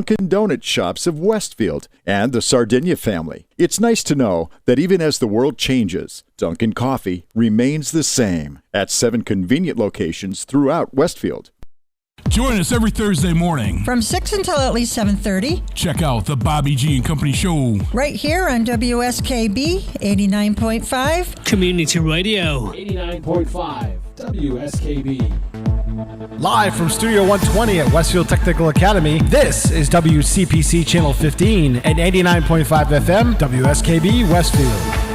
Dunkin' Donut shops of Westfield and the Sardinia family. It's nice to know that even as the world changes, Dunkin' Coffee remains the same at 7 convenient locations throughout Westfield. Join us every Thursday morning from 6 until at least 7:30. Check out the Bobby G and Company Show right here on WSKB 89.5 Community Radio 89.5 WSKB. Live from Studio 120 at Westfield Technical Academy, this is WCPC Channel 15 and 89.5 FM WSKB Westfield.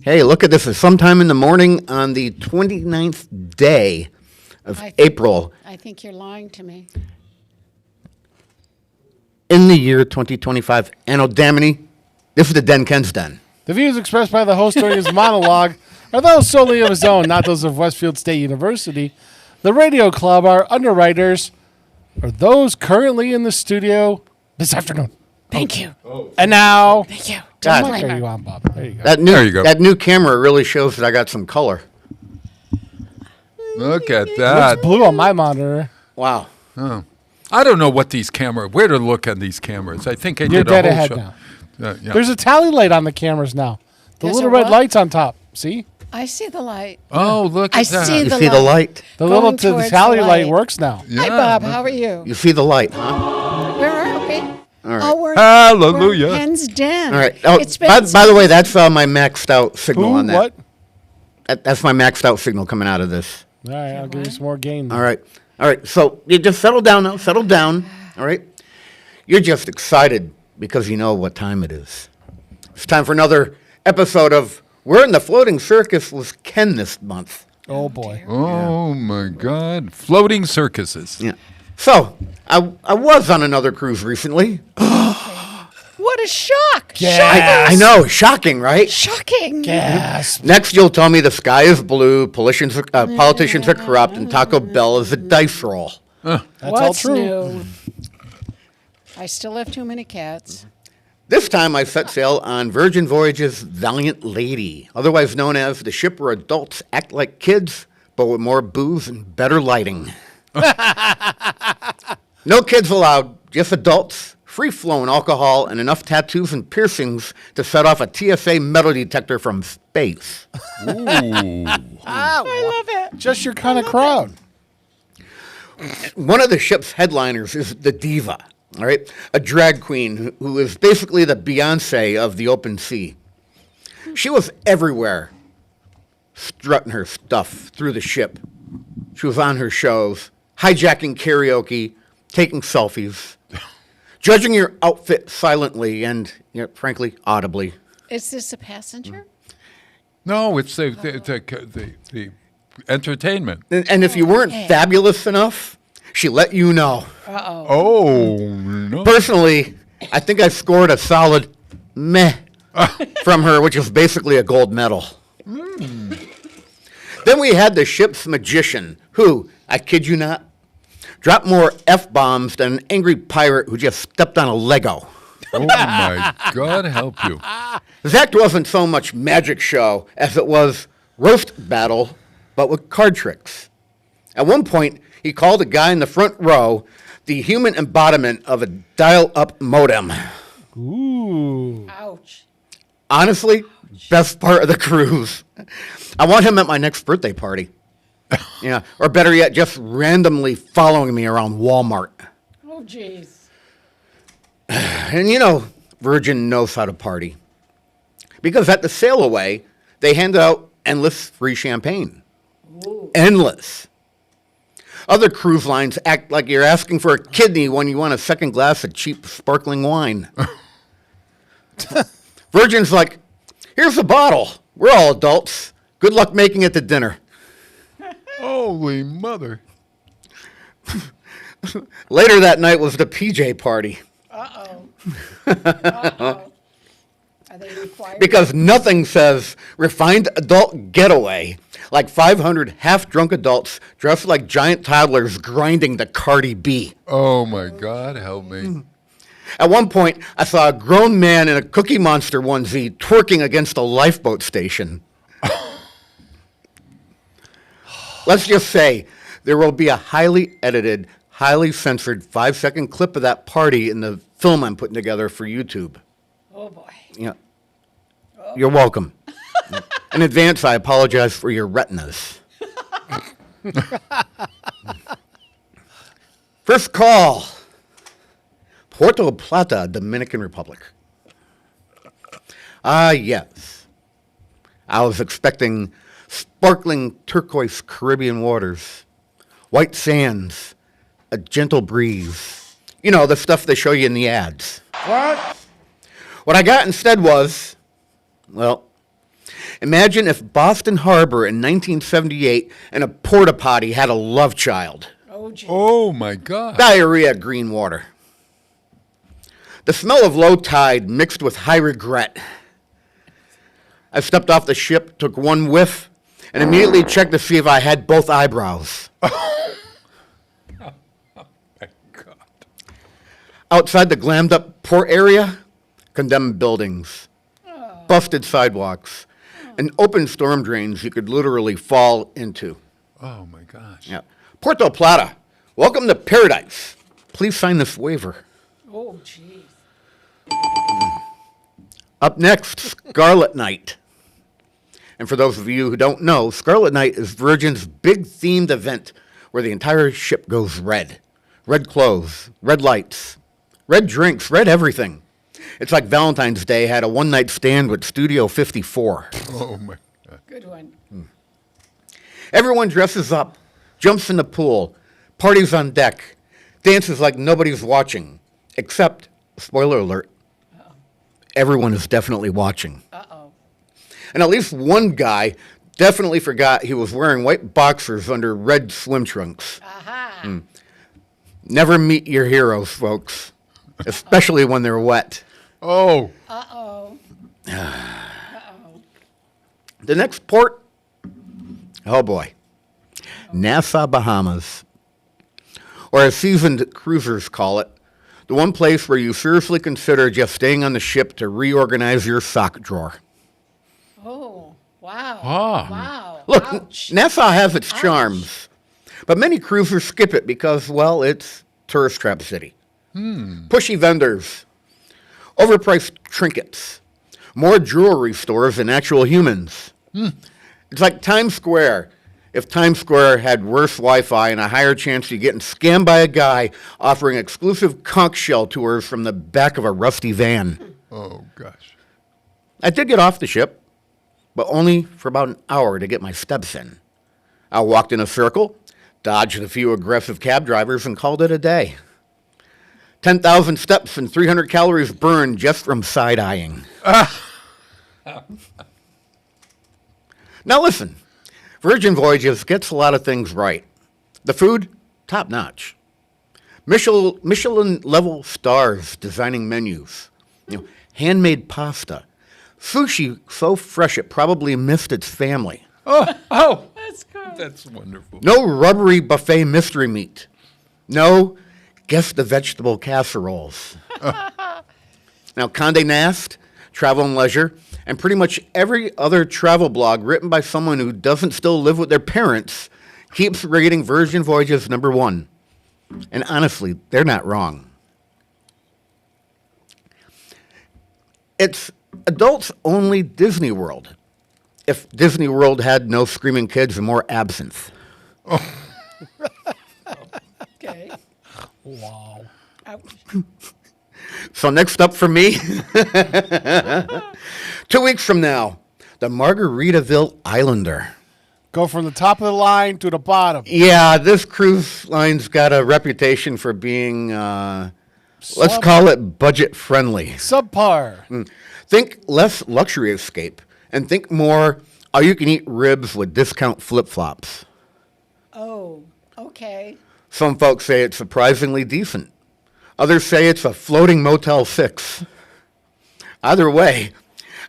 Hey, look at this. It's sometime in the morning on the 29th day of April. I think you're lying to me. In the year 2025. Anno Damini, this is the Den Ken's Den. The views expressed by the host during his monologue are those solely of his own, not those of Westfield State University. The Radio Club, our underwriters, are those currently in the studio this afternoon. Thank you. And now... Thank you. What mic are you on, Bob? There you go. There you go. That new camera really shows that I got some color. Look at that. It's blue on my monitor. Wow. Oh. I don't know what these where to look on these cameras. I think I You're did a dead whole ahead show. now. Yeah. There's a tally light on the cameras now. The There's little a red what? lights on top. See? I see the light. Oh, look I at that. see You the see the light? The Going little towards the tally light light. works now. Yeah. Hi, Bob. How are you? You see the light, huh? Where are we? All right. Oh, we're Hallelujah. We're Penn's Den. All right. Oh, It's been by the way, that's my maxed out signal Who? on that. What? That's my maxed out signal coming out of this. All right, I'll give you some more gain. All right. All right. So you just settle down now. Settle down. All right. You're just excited because you know what time it is. It's time for another episode of We're in the Floating Circus with Ken this month. Oh, boy. Oh, my God. Floating circuses. Yeah. So I was on another cruise recently. What a shock! Yeah. I know. Shocking, right? Shocking! Gasp. Next, you'll tell me the sky is blue, politicians are corrupt, and Taco Bell is a dice roll. That's all What's true. new? I still have too many cats. This time, I set sail on Virgin Voyages' Valiant Lady, otherwise known as the ship where adults act like kids, but with more booze and better lighting. No kids allowed, just adults, free-flowing alcohol, and enough tattoos and piercings to set off a TSA metal detector from space. I love it. Just your kind of crowd. One of the ship's headliners is the Diva, all right? A drag queen who is basically the Beyonce of the open sea. She was everywhere, strutting her stuff through the ship. She was on her shows, hijacking karaoke, taking selfies, judging your outfit silently and, frankly, audibly. Is this a passenger? No, it's the entertainment. And if you weren't fabulous enough, she let you know. Oh, no. Personally, I think I scored a solid meh from her, which is basically a gold medal. Then we had the ship's magician, who, I kid you not, dropped more F-bombs than an angry pirate who just stepped on a Lego. Oh, my God, help you. His act wasn't so much magic show as it was roast battle, but with card tricks. At one point, he called a guy in the front row the human embodiment of a dial-up modem. Ooh. Ouch. Honestly, best part of the cruise. I want him at my next birthday party. Yeah, or better yet, just randomly following me around Walmart. Oh, jeez. And Virgin knows how to party. Because at the sail away, they handed out endless free champagne. Ooh. Endless. Other cruise lines act like you're asking for a kidney when you want a second glass of cheap sparkling wine. Virgin's like, here's a bottle. We're all adults. Good luck making it to dinner. Holy mother. Later that night was the PJ party. Uh-oh. Uh-oh. Are they required? Because nothing says refined adult getaway like 500 half-drunk adults dressed like giant toddlers grinding to Cardi B. Oh, my God, help me. At one point, I saw a grown man in a Cookie Monster onesie twerking against a lifeboat station. Let's just say there will be a highly edited, highly censored 5-second clip of that party in the film I'm putting together for YouTube. Oh, boy. Yeah. You're welcome. In advance, I apologize for your retinas. First call. Puerto Plata, Dominican Republic. Ah, yes. I was expecting sparkling turquoise Caribbean waters, white sands, a gentle breeze. The stuff they show you in the ads. What I got instead was, imagine if Boston Harbor in 1978 and a porta potty had a love child. Oh, jeez. Oh, my God. Diarrhea green water. The smell of low tide mixed with high regret. I stepped off the ship, took one whiff, and immediately checked to see if I had both eyebrows. Oh, my God. Outside the glammed up port area, condemned buildings, busted sidewalks, and open storm drains you could literally fall into. Oh, my gosh. Yeah. Puerto Plata, welcome to paradise. please sign this waiver. Oh, jeez. Up next, Scarlet Night. And for those of you who don't know, Scarlet Night is Virgin's big themed event where the entire ship goes red. Red clothes, red lights, red drinks, red everything. It's like Valentine's Day had a one-night stand with Studio 54. Oh, my God. Good one. Everyone dresses up, jumps in the pool, parties on deck, dances like nobody's watching, except, spoiler alert, everyone is definitely watching. Uh-oh. And at least one guy definitely forgot he was wearing white boxers under red swim trunks. Aha. Never meet your heroes, folks, especially when they're wet. Oh, Uh-oh. The next port, oh boy, Nassau, Bahamas. Or as seasoned cruisers call it, the one place where you seriously consider just staying on the ship to reorganize your sock drawer. Oh, wow. Ah. Wow. Look, Ouch. Nassau has its charms, but many cruisers skip it because, well, it's tourist trap city. Pushy vendors, overpriced trinkets, more jewelry stores than actual humans. It's like Times Square. If Times Square had worse Wi-Fi and a higher chance of getting scammed by a guy offering exclusive conch shell tours from the back of a rusty van. oh, gosh. I did get off the ship, but only for about an hour to get my steps in. I walked in a circle, dodged a few aggressive cab drivers, and called it a day. 10,000 steps and 300 calories burned just from side-eyeing. Now listen, Virgin Voyages gets a lot of things right. The food, top-notch. Michelin-level stars designing menus. Handmade pasta. Sushi so fresh it probably missed its family. Oh, That's good. that's wonderful. No rubbery buffet mystery meat. No guess the vegetable casseroles. Now, Condé Nast, Travel and Leisure, and pretty much every other travel blog written by someone who doesn't still live with their parents keeps rating Virgin Voyages #1. And honestly, they're not wrong. It's adults-only Disney World. If Disney World had no screaming kids and more absinthe. Okay. Wow. Ouch. So next up for me, 2 weeks from now, the Margaritaville Islander. Go from the top of the line to the bottom. Yeah, this cruise line's got a reputation for being, let's call it budget-friendly. Subpar. Think less luxury escape, and think more all-you-can-eat ribs with discount flip-flops. Oh, okay. Some folks say it's surprisingly decent. Others say it's a floating Motel 6. Either way,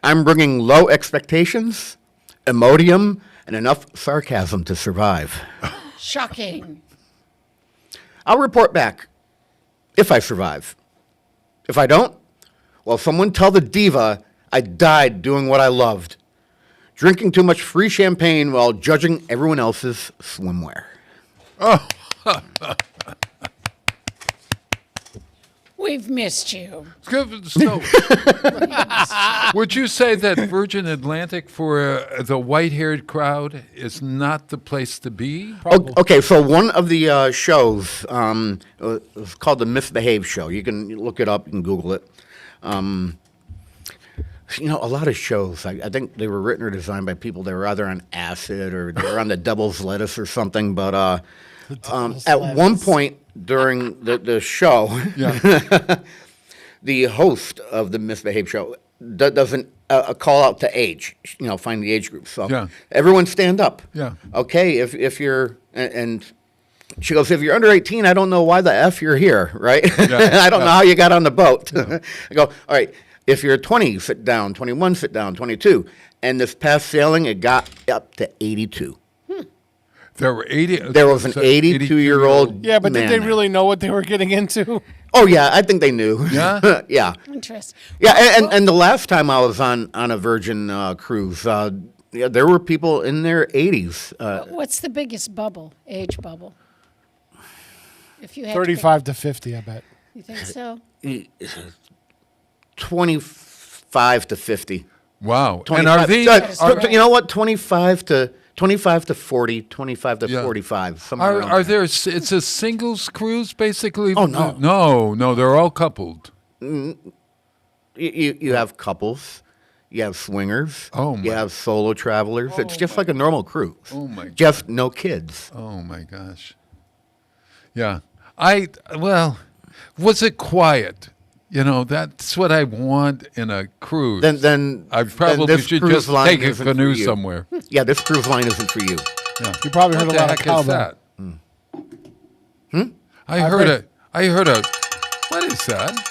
I'm bringing low expectations, Imodium, and enough sarcasm to survive. Shocking. I'll report back if I survive. If I don't, well, someone tell the diva I died doing what I loved, drinking too much free champagne while judging everyone else's swimwear. We've missed you. So, would you say that Virgin Atlantic for the white-haired crowd is not the place to be? Okay, so one of the shows was called the Misbehaved Show. You can look it up, you can Google it. A lot of shows, I think they were written or designed by people that were either on acid or they were on the devil's lettuce or something. But at one point during the show, the host of the Misbehaved Show does a call out to age, find the age group. So everyone stand up. Yeah. Okay, if you're, and she goes, if you're under 18, I don't know why the F you're here, right? I don't know how you got on the boat. I go, all right. If you're 20, sit down. 21, sit down. 22. And this past sailing, it got up to 82. There were 80. There was an 82-year-old Yeah, but man did they there. really know what they were getting into? Oh, yeah, I think they knew. Yeah? Yeah. Interesting. Yeah, and the last time I was on a Virgin cruise, there were people in their 80s. What's the biggest bubble, age bubble? If you had 35 to 50, I bet. you think so? 25 to 50. Wow. 25, And are these you know what? 25 to 40, 25 to Yeah. 45. Somewhere around are there. there? It's a singles cruise, basically. Oh, no. no, they're all coupled. You have couples, you have swingers, Oh, you my- have solo travelers. It's just like a normal cruise. Oh, my Just no kids. Oh my gosh. Yeah. Was it quiet? You know, that's what I want in a cruise. Then I then probably this should cruise just line take a isn't for canoe you. somewhere. Yeah, this cruise line isn't for you. Yeah. You probably heard What a the lot of heck is cowbell. that? I heard a. What is that?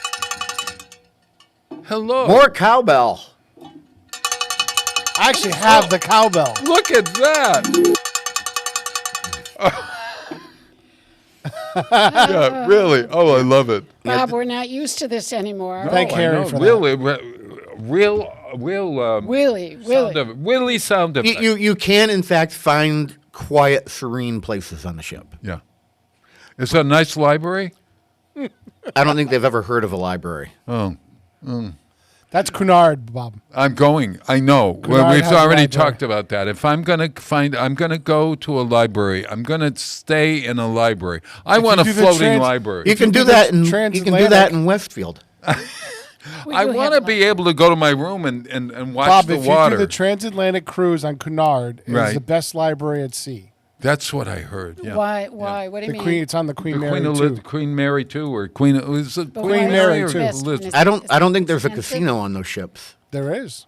Hello. More cowbell. I actually have the cowbell. Look at that. Yeah, really. Oh, I love it. Bob, we're not used to this anymore. Thank Oh, I Harry know. for that. Really, real. Willie, Willie sound effect. You can, in fact, find quiet, serene places on the ship. Yeah. It's a nice library. I don't think they've ever heard of a library. Oh, That's Cunard, Bob. I'm going. I know. Cunard We've has a already library. talked about that. If I'm gonna go to a library. I'm gonna stay in a library. I want a do the floating library. You can do do the that in you can do transatlantic- that in Westfield. I want to be able to go to my room and watch Bob, the if water. you do the transatlantic cruise on Cunard, it is Right. the best library at sea. That's what I heard. Yeah. Why? What do you The mean? Queen, it's on the Queen Mary Queen, too. Queen Mary too, or Queen was it But Queen why Mary, is it too. best when Liz- it's- I don't think there's a expensive? casino on those ships. There is.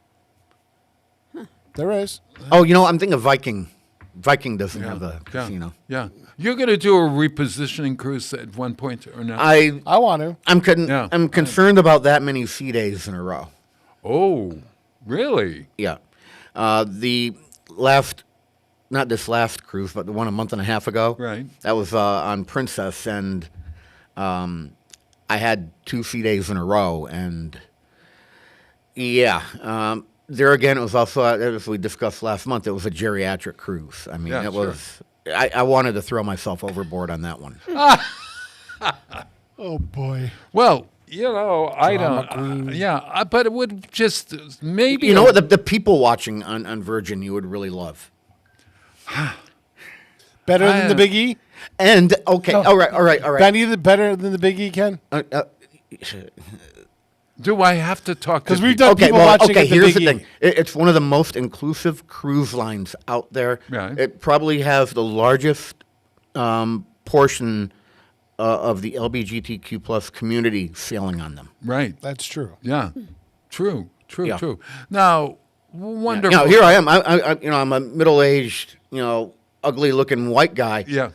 There is. Oh, I'm thinking of Viking. Viking doesn't have a casino. Yeah. You're going to do a repositioning cruise at one point or not? I want to. Yeah. I'm concerned about that many sea days in a row. Oh, really? Yeah. The not this last cruise, but the one a month and a half ago. Right. That was on Princess, and I had 2 sea days in a row, and yeah. There again, it was also, as we discussed last month, it was a geriatric cruise. I mean, Yeah, it sure. was. I wanted to throw myself overboard on that one. Oh boy. Well, I Drama don't. queen. But it would just maybe. You know what? The people watching on Virgin, you would really love. Better than the Big E? And okay, all right. Benny, better than the Big E, Ken? Do I have to talk? Because to we've people? done Okay, people well, watching okay. at the Here's Big the E. thing. It's one of the most inclusive cruise lines out there. Right. It probably has the largest portion of the LGBTQ plus community sailing on them. Right. That's true. Yeah. True. Yeah. Now, wonderful. Now here I am. I'm a middle-aged, ugly-looking white guy. Yeah.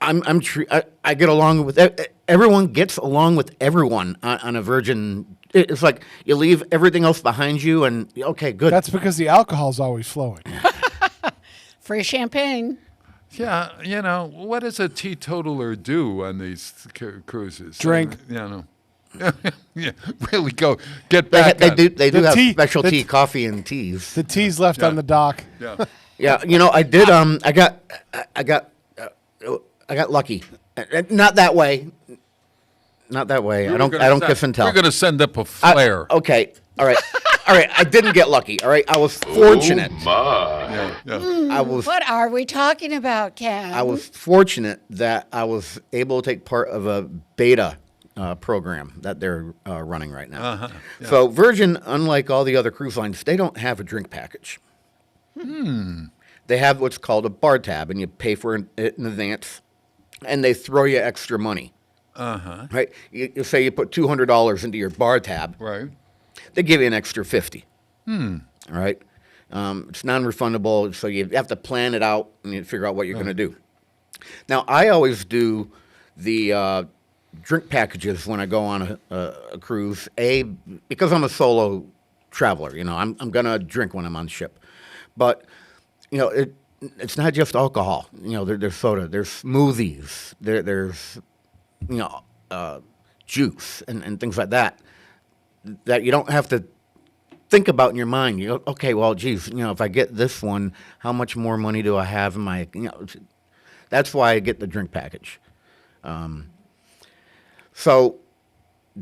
I get along with everyone. Gets along with everyone on a Virgin. It's like you leave everything else behind you, and okay, good. That's because the alcohol's always flowing. Free champagne. Yeah. What does a teetotaler do on these cruises? Drink. No. Yeah. Really go get they, back. they on- do. They do The have tea- specialty the- coffee and teas. The tea's left on the dock. Yeah. Yeah, I did. I got lucky. Not that way. Not that way. I don't kiss and tell. We're going to send up a flare. Okay. All right. All right. I didn't get lucky. All right. I was fortunate. Yeah. I was. What are we talking about, Ken? I was fortunate that I was able to take part of a beta program that they're running right now. So Virgin, unlike all the other cruise lines, they don't have a drink package. They have what's called a bar tab, and you pay for it in advance, and they throw you extra money. Right? You say you put $200 into your bar tab. Right. They give you an extra $50. All right? It's non-refundable, so you have to plan it out and you figure out what you're going to do. Now, I always do the drink packages when I go on a cruise. Because I'm a solo traveler, I'm going to drink when I'm on ship. But, it's not just alcohol. There's soda, there's smoothies, there's juice and things like that you don't have to think about in your mind. You go, okay, well, geez, if I get this one, how much more money do I have in my, that's why I get the drink package. So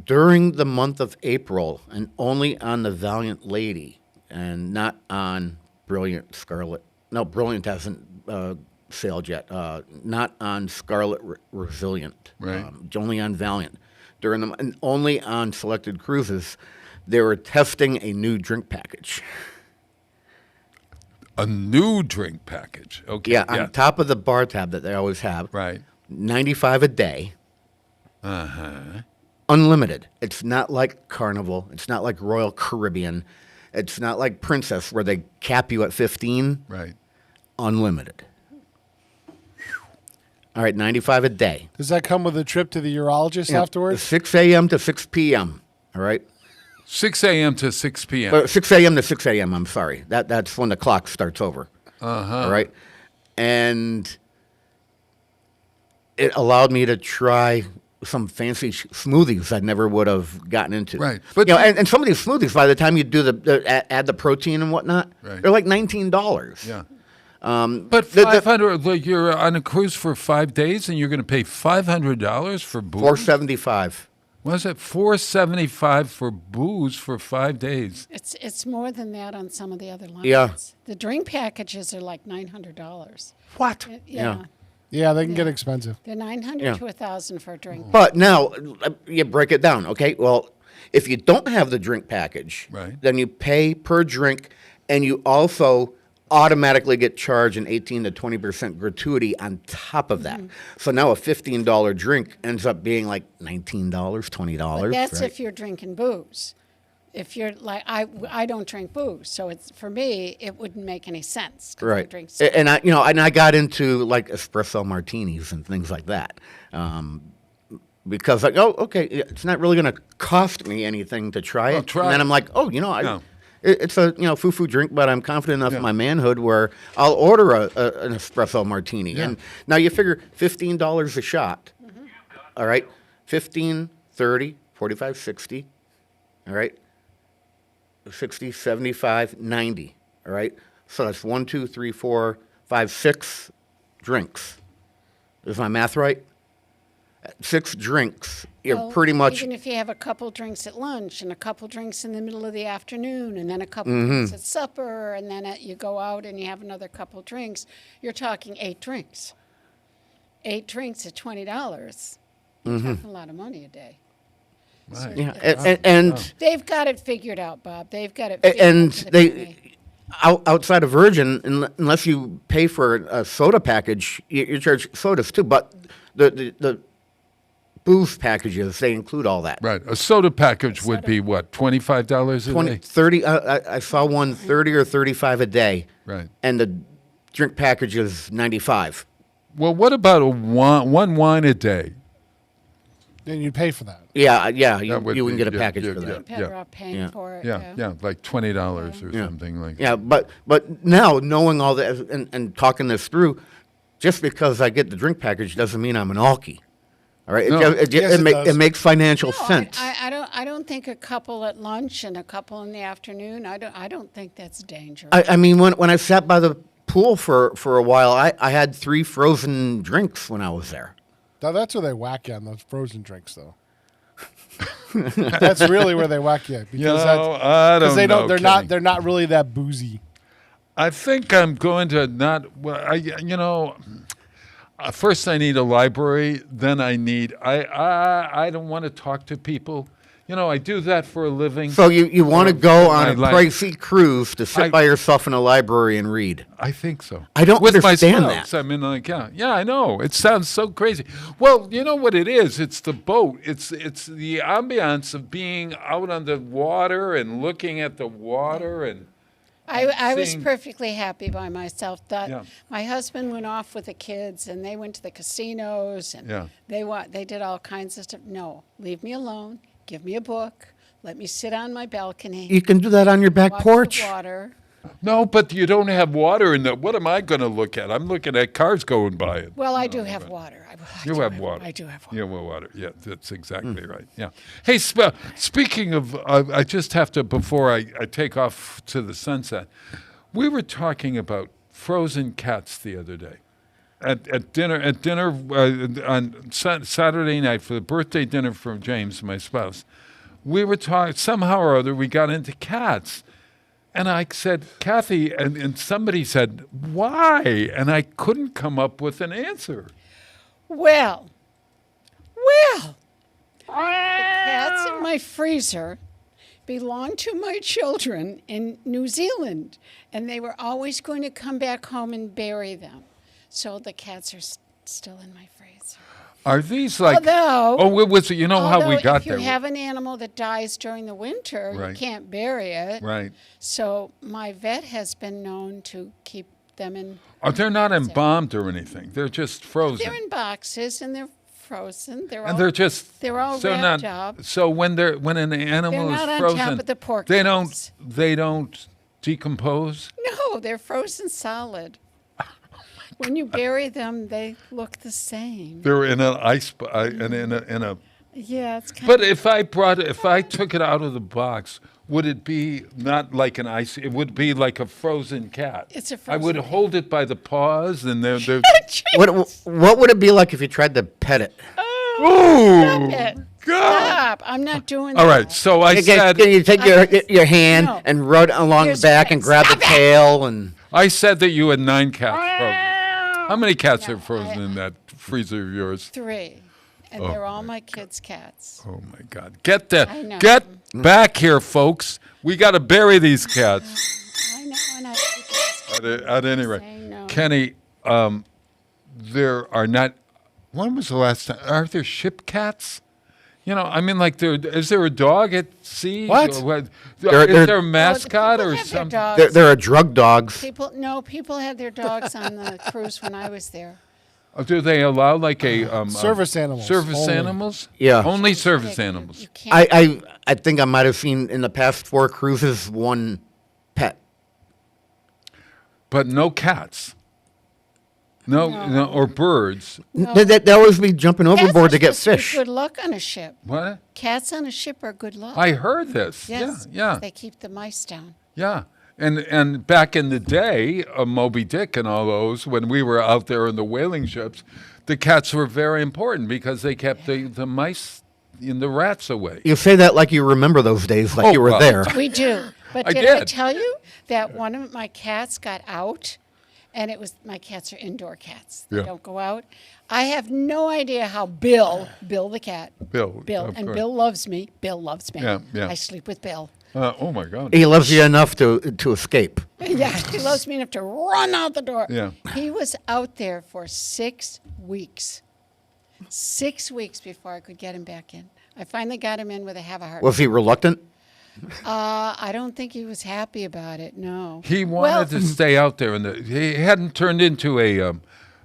during the month of April, and only on the Valiant Lady, and not on Brilliant Scarlet. No, Brilliant hasn't sailed yet. Not on Scarlet Resilient. Right. Only on Valiant. And only on selected cruises, they were testing a new drink package. A new drink package. Okay. Yeah, on top of the bar tab that they always have. Right. $95 a day. Unlimited. It's not like Carnival. It's not like Royal Caribbean. It's not like Princess where they cap you at 15. Right. Unlimited. All right, $95 a day. Does that come with a trip to the urologist afterwards? 6 a.m. to 6 p.m. All right. 6 a.m. to 6 p.m. 6 a.m. to 6 a.m. I'm sorry. That's when the clock starts over. All right. And it allowed me to try some fancy smoothies I never would have gotten into. Right. But But and some of these smoothies, by the time you do add the protein and whatnot, Right. they're like $19. Yeah. But 500. Like you're on a cruise for 5 days, and you're going to pay $500 for booze. $475. Was it $475 for booze for 5 days? It's more than that on some of the other lines. Yeah. The drink packages are like $900. What? Yeah. Yeah, they can get expensive. They're $900 Yeah. to $1,000 for a drink. But now you break it down, okay? Well, if you don't have the drink package, Right. then you pay per drink, and you also automatically get charged an 18 to 20% gratuity on top of that. So now a $15 drink ends up being like $19, $20. But that's right? if you're drinking booze. If you're like I don't drink booze, so it's for me it wouldn't make any sense. 'Cause I Right. drink And I got into like espresso martinis and things like that. Because like, oh, okay, it's not really going to cost me anything to try it. try and then it. I'm like, oh, Yeah. it's a foo-foo drink, but I'm confident enough Yeah. in my manhood where I'll order an espresso martini. Yeah. And now you figure $15 a shot. All right, 15, 30, 45, 60. All right, 60, 75, 90. All right, so that's 1, 2, 3, 4, 5, 6 drinks. Is my math right? 6 drinks. You're Well, pretty much even if you have a couple drinks at lunch and a couple drinks in the middle of the afternoon and then a couple Mm-hmm. drinks at supper and then you go out and you have another couple drinks, you're talking 8 drinks. 8 drinks at $20. You're Mm-hmm. talking a lot of money a day. Right. yeah, and They've got it figured out, Bob. They've got it figured and out to the they penny. outside of Virgin, unless you pay for a soda package, you charge sodas too. But the booze packages, they include all that. Right. A soda package would be what, $25 a 20, day? 30. I saw one 30 or 35 a day. Right. And the drink package is 95. Well, what about one wine a day? Then you pay for that. Yeah, That you would wouldn't be- get a yeah, package yeah, for yeah. that. Better off paying Yeah. for it. Yeah, like $20 or something like Yeah, that. but now knowing all that and talking this through, just because I get the drink package doesn't mean I'm an alkie. All right, No. it Yes, it does. makes financial No, sense. I don't think a couple at lunch and a couple in the afternoon. I don't think that's dangerous. I mean, when I sat by the pool for a while, I had 3 frozen drinks when I was there. Now, that's where they whack you on those frozen drinks, though. That's really where they whack you because I don't they know, don't. Kenny. They're not really that boozy. I think I'm going to not. Well, first I need a library. Then I don't want to talk to people. I do that for a living. So you want to go on a I like- pricey cruise to sit by yourself in a library and read? I think so. I don't With understand my spouse. that. I mean, like, yeah, I know. It sounds so crazy. Well, you know what it is? It's the boat. It's the ambiance of being out on the water and looking at the water and. I was seeing- perfectly happy by myself. Yeah. My husband went off with the kids, and they went to the casinos, and Yeah. they did all kinds of stuff. No, leave me alone. Give me a book. Let me sit on my balcony. You can do that on your back watch porch. the water. No, but you don't have water in the. What am I going to look at? I'm looking at cars going by it. Well, I do have water. You have water. I do have water. You have water. Yeah, that's exactly right. Yeah. Hey, speaking of, I just have to, before I take off to the sunset, we were talking about frozen cats the other day. at dinner on Saturday night for the birthday dinner for James, my spouse, we were talking, somehow or other, we got into cats. And I said, Kathy, and somebody said, why? And I couldn't come up with an answer. Well, the cats in my freezer belonged to my children in New Zealand, and they were always going to come back home and bury them. So the cats are still in my freezer. Are these like? Although, it was. You know how we got if you there. have an animal that dies during the winter, Right. you can't bury it. Right. So my vet has been known to keep them in. They're not embalmed or anything. They're just frozen. They're in boxes and they're frozen. They're all, they're just. they're all so wrapped not, up. So when an animal They're is not on frozen, top of the pork they chops. don't decompose. No, they're frozen solid. When you bury them, they look the same. They're in an ice and in a. Yeah, it's kind But if I took it out of the box, would it be not like an ice? It would be like a frozen cat. It's a I would frozen hold it by the paws, and they're. What would it be like if you tried to pet it? Ooh, it. God! Stop! I'm not doing All that. right, so I Can said you take your hand No. and rub it along Here's the back what- and grab the Stop it! tail and that you had 9 cats frozen. How many cats are frozen in that freezer of yours? 3, and they're all my kids' cats. Oh my God! I know. Get back here, folks. We got to bury these cats. I know, and I At any rate, Say no. Kenny, there are not. When was the last time? Are there ship cats? You know, I mean, like, is there a dog at sea? What? Or There- is there a Oh, mascot people or have their something? dogs. there are drug dogs. People had their dogs on the cruise when I was there. Do they allow like a Service animals Service only. animals? Yeah. Only service You animals. can't. I think I might have seen in the past 4 cruises one pet. But no cats. No, or birds. They always be jumping Cats overboard are to get supposed be fish. Good luck on a ship. What? Cats on a ship are good luck. I heard this. Yes. Yeah. They keep the mice down. Yeah. And back in the day, Moby Dick and all those, when we were out there in the whaling ships, the cats were very important because they kept the mice and the rats away. You say that like you remember those days, like you were well. there. We do. But I did I did. tell you that one of my cats got out? And it was, my cats are indoor cats. They Yeah. don't go out. I have no idea how Bill the cat, Bill, of and course. Bill loves me. Bill loves me. Yeah, yeah. I sleep with Bill. Oh my God. He loves you enough to escape. Yeah, he loves me enough to run out the door. Yeah. He was out there for 6 weeks. 6 weeks before I could get him back in. I finally got him in with a have a heart. Was he reluctant? I don't think he was happy about it. No. He wanted to stay out there, and he hadn't turned into a.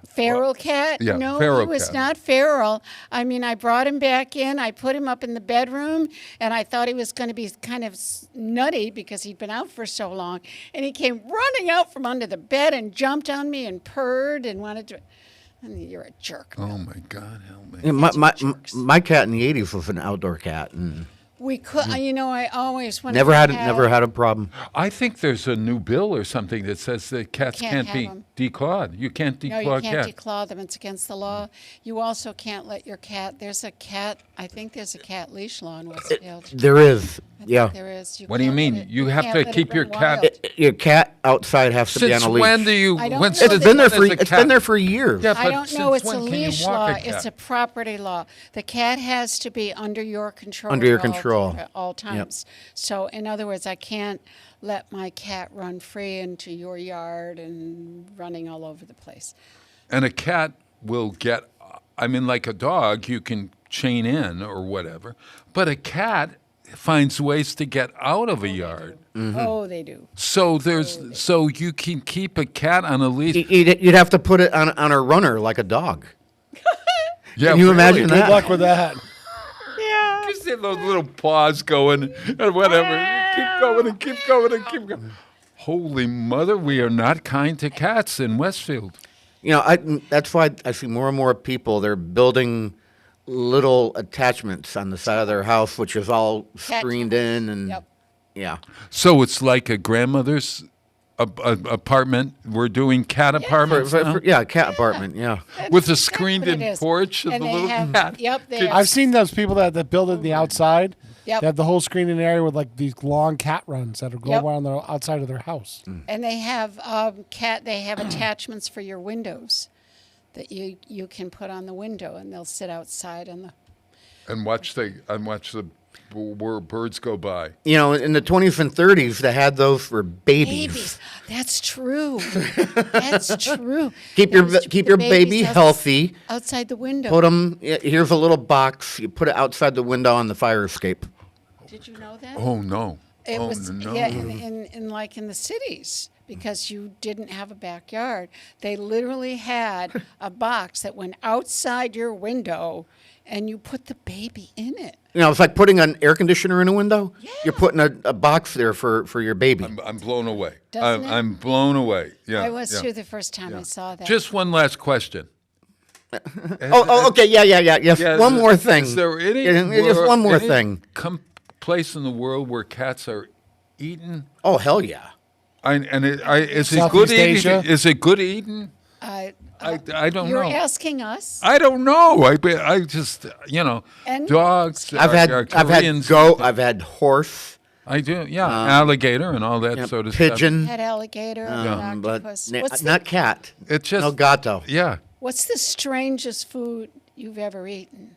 Feral cat? yeah, No, feral he was cat. not feral. I mean, I brought him back in. I put him up in the bedroom, and I thought he was going to be kind of nutty because he'd been out for so long. And he came running out from under the bed and jumped on me and purred and wanted to. You're a jerk. Oh my God, help me! Yeah, my cat in the 80s was an outdoor cat and We could, I always wanted never to had have- never had a problem. I think there's a new bill or something that says that cats can't can't be have 'em. declawed. You can't No, declaw you can't cats. declaw them. It's against the law. You also can't let your cat. There's a cat. I think there's a cat leash law in Westfield. There is, I think yeah. there is. What do you can't mean? let it- You have can't to let it keep your run cat- wild. Your cat outside has to be on Since a leash. when do you? I don't when- know since It's been there when for is a it's cat- been there for years. Yeah, I but don't know. since It's a when can you leash walk law. a cat? It's a property law. The cat has to be under your control. Under your at all- control. at all times. So, in other words, I can't let my cat run free into your yard and running all over the place. And a cat will get, I mean, like a dog, you can chain in or whatever, but a cat finds ways to get out of a yard. Oh, they do. So so you can keep a cat on a leash. You'd have to put it on a runner like a dog. Yeah, Can you imagine Good that? luck with that. Yeah. You see those little paws going and whatever. Keep going and keep going and keep going. Holy mother, we are not kind to cats in Westfield. You know, that's why I see more and more people. They're building little attachments on the side of their house, which is all Cat screened in, and Yep. yeah, So it's like a grandmother's apartment. We're doing cat apartments now? Yeah, cat apartment. Yeah. With a That's screened-in what it is. porch of And the they little have, cat. Yep, they have, I've seen those people that build it in the outside. Yep. They have the whole screening area with like these long cat runs that go Yep. around the outside of their house. and they have They have attachments for your windows that you can put on the window, and they'll sit outside on the. And watch the where birds go by. You know, in the 20s and 30s, they had those for babies. Babies. That's true. That's true. Keep They your used to keep put your the baby babies healthy. outside the window. Put them. Here's a little box. You put it outside the window on the fire escape. Did you know that? Oh, no. It oh, was no. yeah, in like in the cities, because you didn't have a backyard. They literally had a box that went outside your window, and you put the baby in it. You know, it's like putting an air conditioner in a window. Yeah. You're putting a box there for your baby. I'm blown away. Doesn't it? I'm blown away. Yeah. I was yeah. too the first time I saw that. Just one last question. Okay. Yes. Yeah, one more thing. Is there any Just one more any thing. Place in the world where cats are eaten? Oh, hell yeah. Is it Southeast good Asia? eating? Is it good eating? I don't You're know. asking us. I don't know. I just And- dogs. I've had Koreans. goat. I've had horse. I do. Yeah, alligator and all that Yeah, sort of stuff. pigeon. Had alligator, and But octopus. not cat. It's just No gato. Yeah. What's the strangest food you've ever eaten?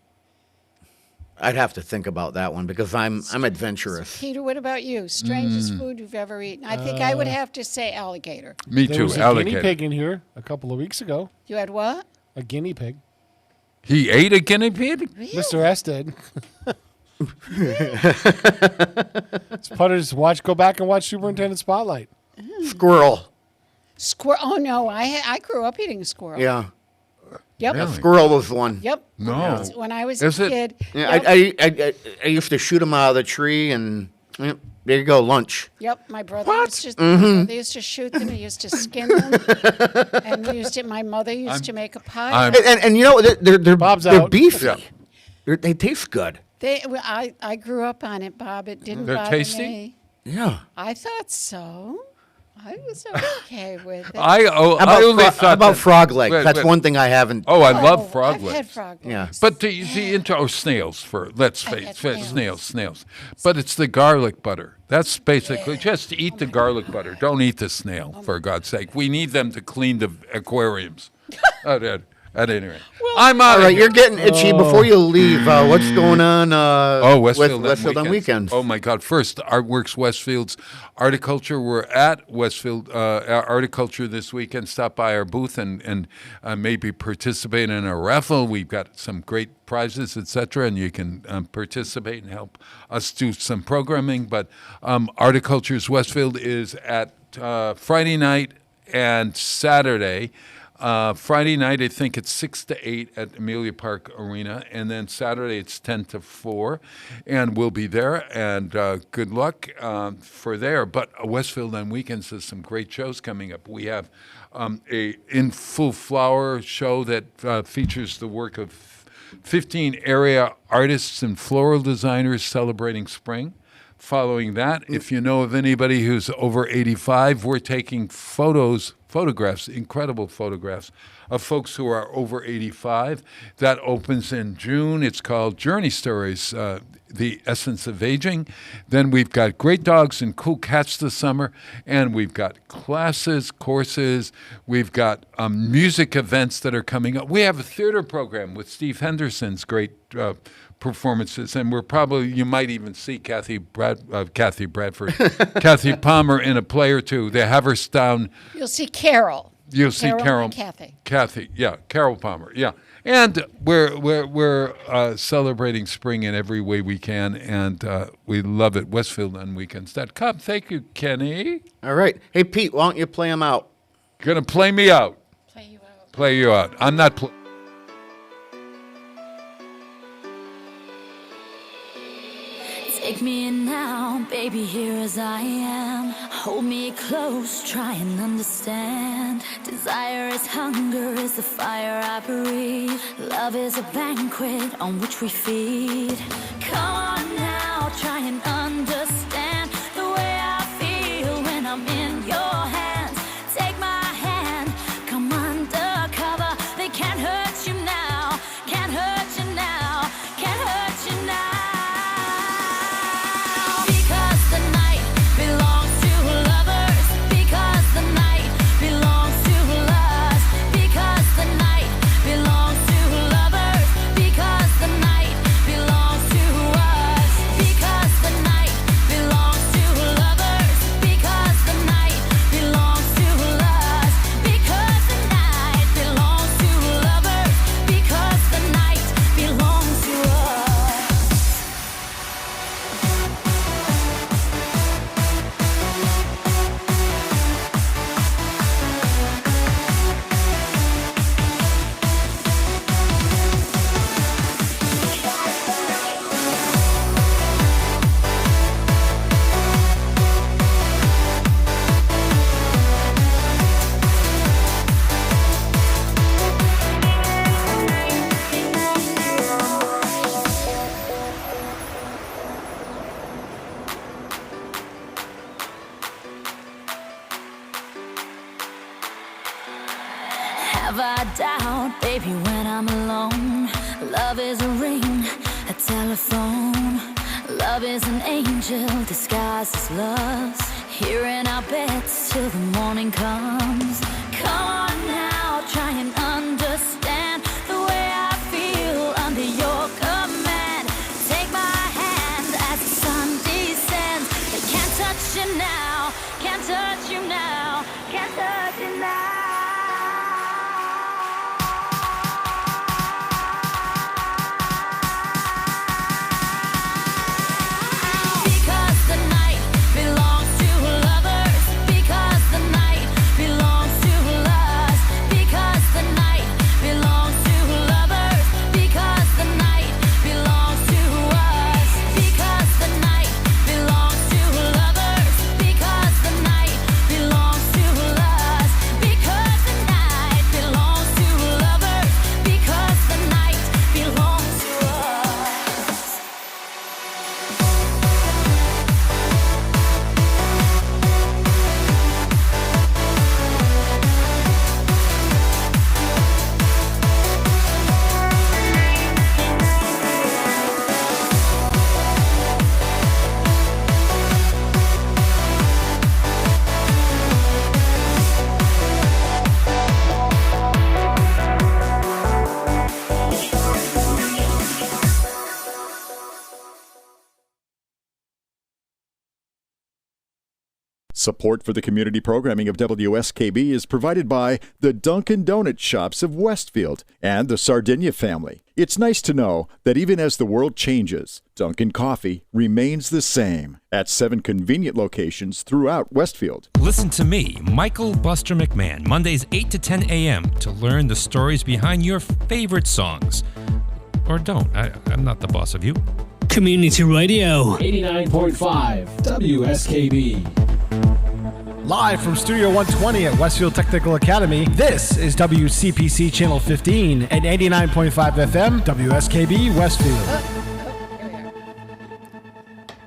I'd have to think about that one because I'm adventurous. Peter, what about you? Strangest food you've ever eaten? I think I would have to say alligator. Me There too. was a Alligator. guinea pig in here a couple of weeks ago. You had what? A guinea pig. He ate a guinea pig. Really? Mr. S did. Putters, go back and watch Superintendent Spotlight. Squirrel. Squirrel. Oh no, I grew up eating squirrel. Yeah. Yep. Really? Squirrel was one. Yep. No. When I was Is a it? kid. Yeah, Yep. I used to shoot them out of the tree and yep, there you go, lunch. Yep, my brother used to shoot them. He used to skin them, and my mother used to make a pie. And you know they're Bob's they're out. beefy. Yeah. They taste good. I grew up on it, Bob. It didn't They're bother tasty? me. Yeah. I thought so. I was okay with it. I How only about, thought that- frog legs? Wait, That's wait. one thing I haven't. Oh, I love frog I've legs. had frog Yeah. legs. But the into snails let's I face had it, snails. snails. But it's the garlic butter. That's basically just eat the garlic butter. Don't eat the snail, for God's sake. We need them to clean the aquariums. At any rate, I'm out. All right, you're getting itchy. Before you leave, what's going on? Westfield, with Westfield on weekends. Oh my God! First, Artworks Westfield's Articulture. We're at Westfield Articulture this weekend. Stop by our booth and maybe participate in a raffle. We've got some great prizes, etc., and you can participate and help us do some programming. But Articulture's Westfield is at Friday night and Saturday. Friday night, I think it's 6 to 8 at Amelia Park Arena, and then Saturday it's 10 to 4, and we'll be there. And good luck for there. But Westfield on weekends has some great shows coming up. We have a In Full Flower show that features the work of 15 area artists and floral designers celebrating spring. Following that, if you know of anybody who's over 85, we're taking photographs, incredible photographs of folks who are over 85. That opens in June. It's called Journey Stories, The Essence of Aging. Then we've got great dogs and cool cats this summer, and we've got classes, courses. We've got music events that are coming up. We have a theater program with Steve Henderson's great performances, and you might even see Kathy Bradford, Kathy Palmer in a play or two. The Haverstown. You'll see Carol. You'll see Carol. And Kathy. Kathy, yeah, Carol Palmer, yeah. And we're celebrating spring in every way we can, and we love it. WestfieldOnWeekends.com. Thank you, Kenny. All right. Hey, Pete, why don't you play them out? Gonna play me out. Play you out. Play you out. I'm not. Take me in now, baby, here as I am. Hold me close, try and understand. Desire is hunger, is the fire I breathe. Love is a banquet on which we feed. Come on now, try and understand the way I feel when I'm in your hands. alone. Love is a ring, a telephone. Love is an angel disguised as lust. Here in our beds till the morning comes. Come on now, try and understand the way I feel under your command. Take my hand as the sun descends. They can't touch you now, can't touch you now, can't touch you now. Support for the community programming of WSKB is provided by the Dunkin' Donut Shops of Westfield and the Sardinia family. It's nice to know that even as the world changes, Dunkin' Coffee remains the same at 7 convenient locations throughout Westfield. Listen to me, Michael Buster McMahon, Mondays 8 to 10 a.m. to learn the stories behind your favorite songs. Or don't. I'm not the boss of you. Community Radio 89.5 WSKB. Live from Studio 120 at Westfield Technical Academy, this is WCPC Channel 15 and 89.5 FM, WSKB Westfield.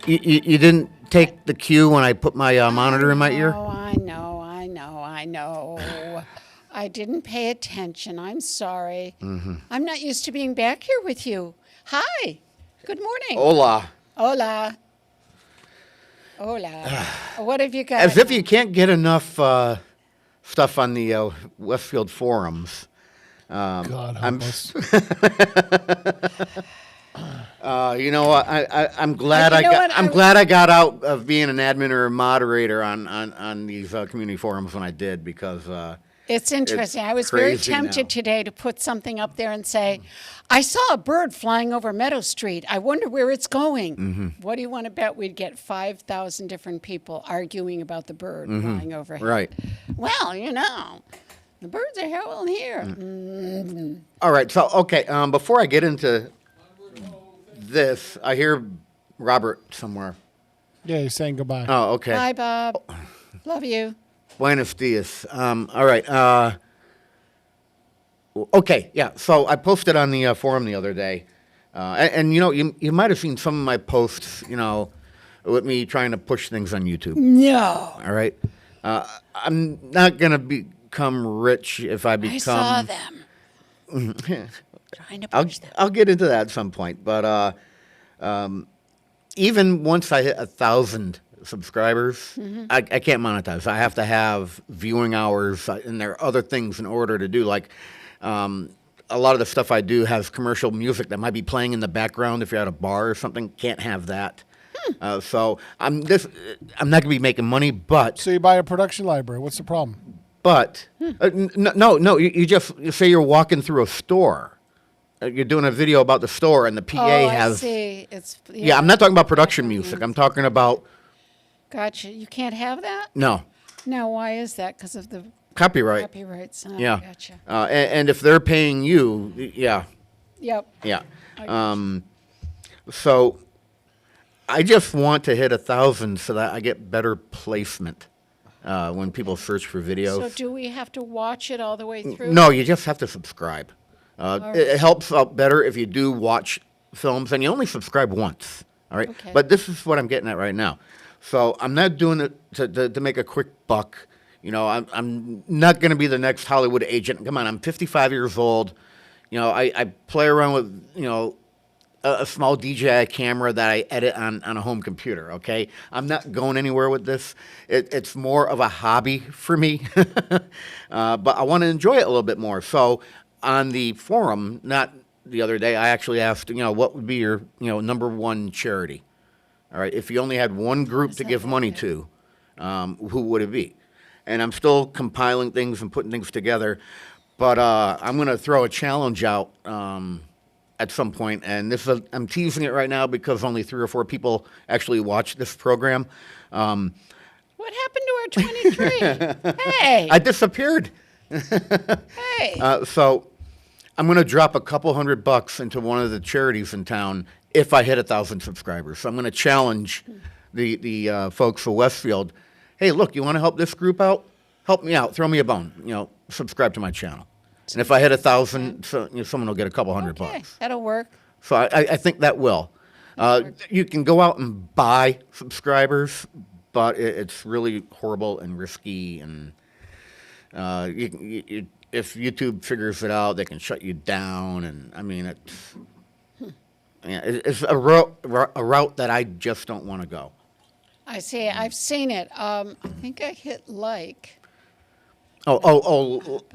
You didn't take the cue when I put my monitor in my ear? Oh, I know. I didn't pay attention. I'm sorry. Mm-hmm. I'm not used to being back here with you. Hi. Good morning. Hola. Hola. Hola. What have you got? As if you can't get enough stuff on the Westfield forums. God help us. You know, I'm glad I'm I glad I got out of being an admin or a moderator on these community forums when I did, because It's interesting. It's I was very crazy tempted now. today to put something up there and say, I saw a bird flying over Meadow Street. I wonder where it's going. Mm-hmm. What do you want to bet we'd get 5,000 different people arguing about the bird flying overhead? Mm-hmm. Right. Well, you know, the birds are here. All right. So, okay. Before I get into this, I hear Robert somewhere. Yeah, he's saying goodbye. Oh, okay. Bye, Bob. Love you. Buenos dias. All right. Okay, yeah. So I posted on the forum the other day, and you know, you might have seen some of my posts, you know, with me trying to push things on YouTube. No. All right. I'm not gonna become rich if I become. I saw them. Trying to push them. I'll get into that at some point, but even once I hit 1,000 subscribers, I can't monetize. I have to have viewing hours, and there are other things in order to do. Like, a lot of the stuff I do has commercial music that might be playing in the background if you're at a bar or something. Can't have that. So I'm not going to be making money, but So you buy a production library. What's the problem? no. You say you're walking through a store. You're doing a video about the store, and the PA has. I see. It's Yeah, I'm not talking about production music. I'm talking about. Gotcha. You can't have that? No. Now, why is that? Because of the Copyright. copyrights. Oh, Yeah. Gotcha. And if they're paying you, yeah. Yep. Yeah. I gotcha. So I just want to hit 1,000 so that I get better placement when people search for videos. So do we have to watch it all the way through? No, you just have to subscribe. It helps out better if you do watch films, and you only subscribe once. All right. Okay. But this is what I'm getting at right now. So I'm not doing it to make a quick buck. You know, I'm not going to be the next Hollywood agent. Come on, I'm 55 years old. I play around with, a small DJI camera that I edit on a home computer, okay? I'm not going anywhere with this. It's more of a hobby for me, but I want to enjoy it a little bit more. So on the forum, not the other day, I actually asked, what would be your, number one charity? All right, if you only had one group to give money to, who would it be? And I'm still compiling things and putting things together, but I'm going to throw a challenge out at some point, and I'm teasing it right now because only 3 or 4 people actually watch this program. What happened to our 23? Hey! I disappeared. Hey! So I'm going to drop a couple $100 into one of the charities in town if I hit 1,000 subscribers. So I'm going to challenge the folks of Westfield. Hey, look, you want to help this group out? Help me out. Throw me a bone. Subscribe to my channel. And if I hit 1,000, someone will get a couple $100. That'll work. So I think that will. You can go out and buy subscribers, but it's really horrible and risky. And if YouTube figures it out, they can shut you down. And I mean, it's a route that I just don't want to go. I see. I've seen it. I think I hit like.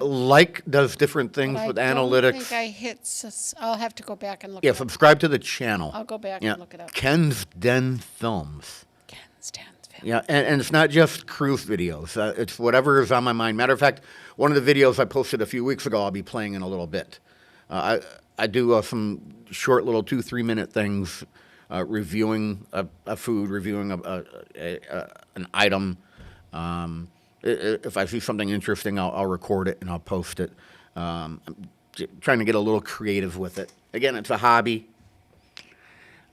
Like does different things with analytics. I think I hit. I'll have to go back and look. Yeah, it up. subscribe to the channel. I'll go back and look it up. Ken's Den Films. Ken's Den Films. Yeah, and it's not just cruise videos. It's whatever is on my mind. Matter of fact, one of the videos I posted a few weeks ago, I'll be playing in a little bit. I do some short little 2-3 minute things, reviewing a food, reviewing an item. If I see something interesting, I'll record it and I'll post it. I'm trying to get a little creative with it. Again, it's a hobby.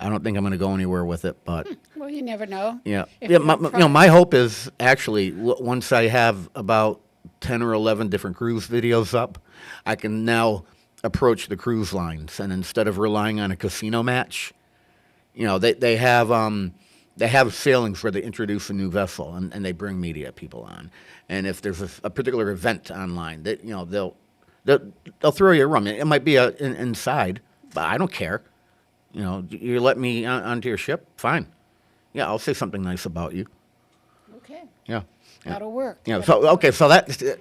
I don't think I'm going to go anywhere with it, but well, you never know. Yeah. My hope is actually once I have about 10 or 11 different cruise videos up, I can now approach the cruise lines, and instead of relying on a casino match, they have sailings where they introduce a new vessel and they bring media people on. And if there's a particular event online, they'll throw you a room. It might be inside, but I don't care. You let me onto your ship, fine. Yeah, I'll say something nice about you. Okay. Yeah. That'll work. Yeah. So that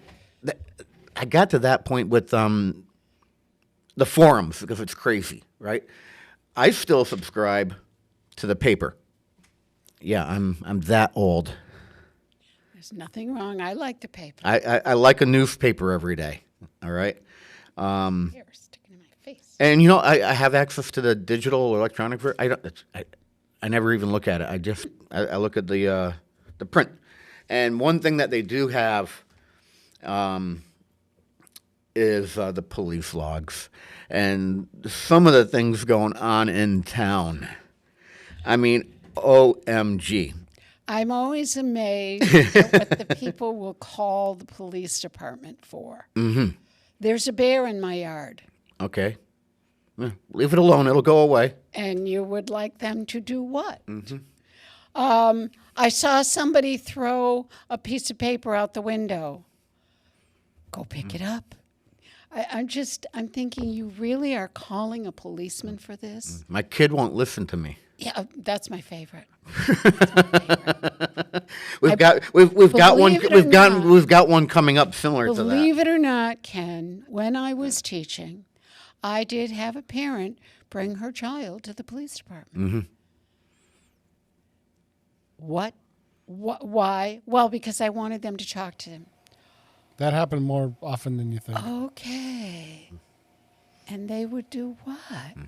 I got to that point with the forums because it's crazy, right? I still subscribe to the paper. Yeah, I'm that old. There's nothing wrong. I like the paper. I like a newspaper every day. All right. Here, sticking in my face. And I have access to the digital or electronic version. I never even look at it. I look at the print. And one thing that they do have is the police logs and some of the things going on in town. I mean, OMG. I'm always amazed at what the people will call the police department for. Mm-hmm. There's a bear in my yard. Okay. Leave it alone. It'll go away. And you would like them to do what? Mm-hmm. I saw somebody throw a piece of paper out the window. Go pick it up. I'm thinking, you really are calling a policeman for this? My kid won't listen to me. Yeah, that's my favorite. We've got one coming up similar to that. Believe it or not, Ken, when I was teaching, I did have a parent bring her child to the police department. Mm-hmm. What? Why? Well, because I wanted them to talk to him. That happened more often than you think. Okay. And they would do what? Mm-hmm.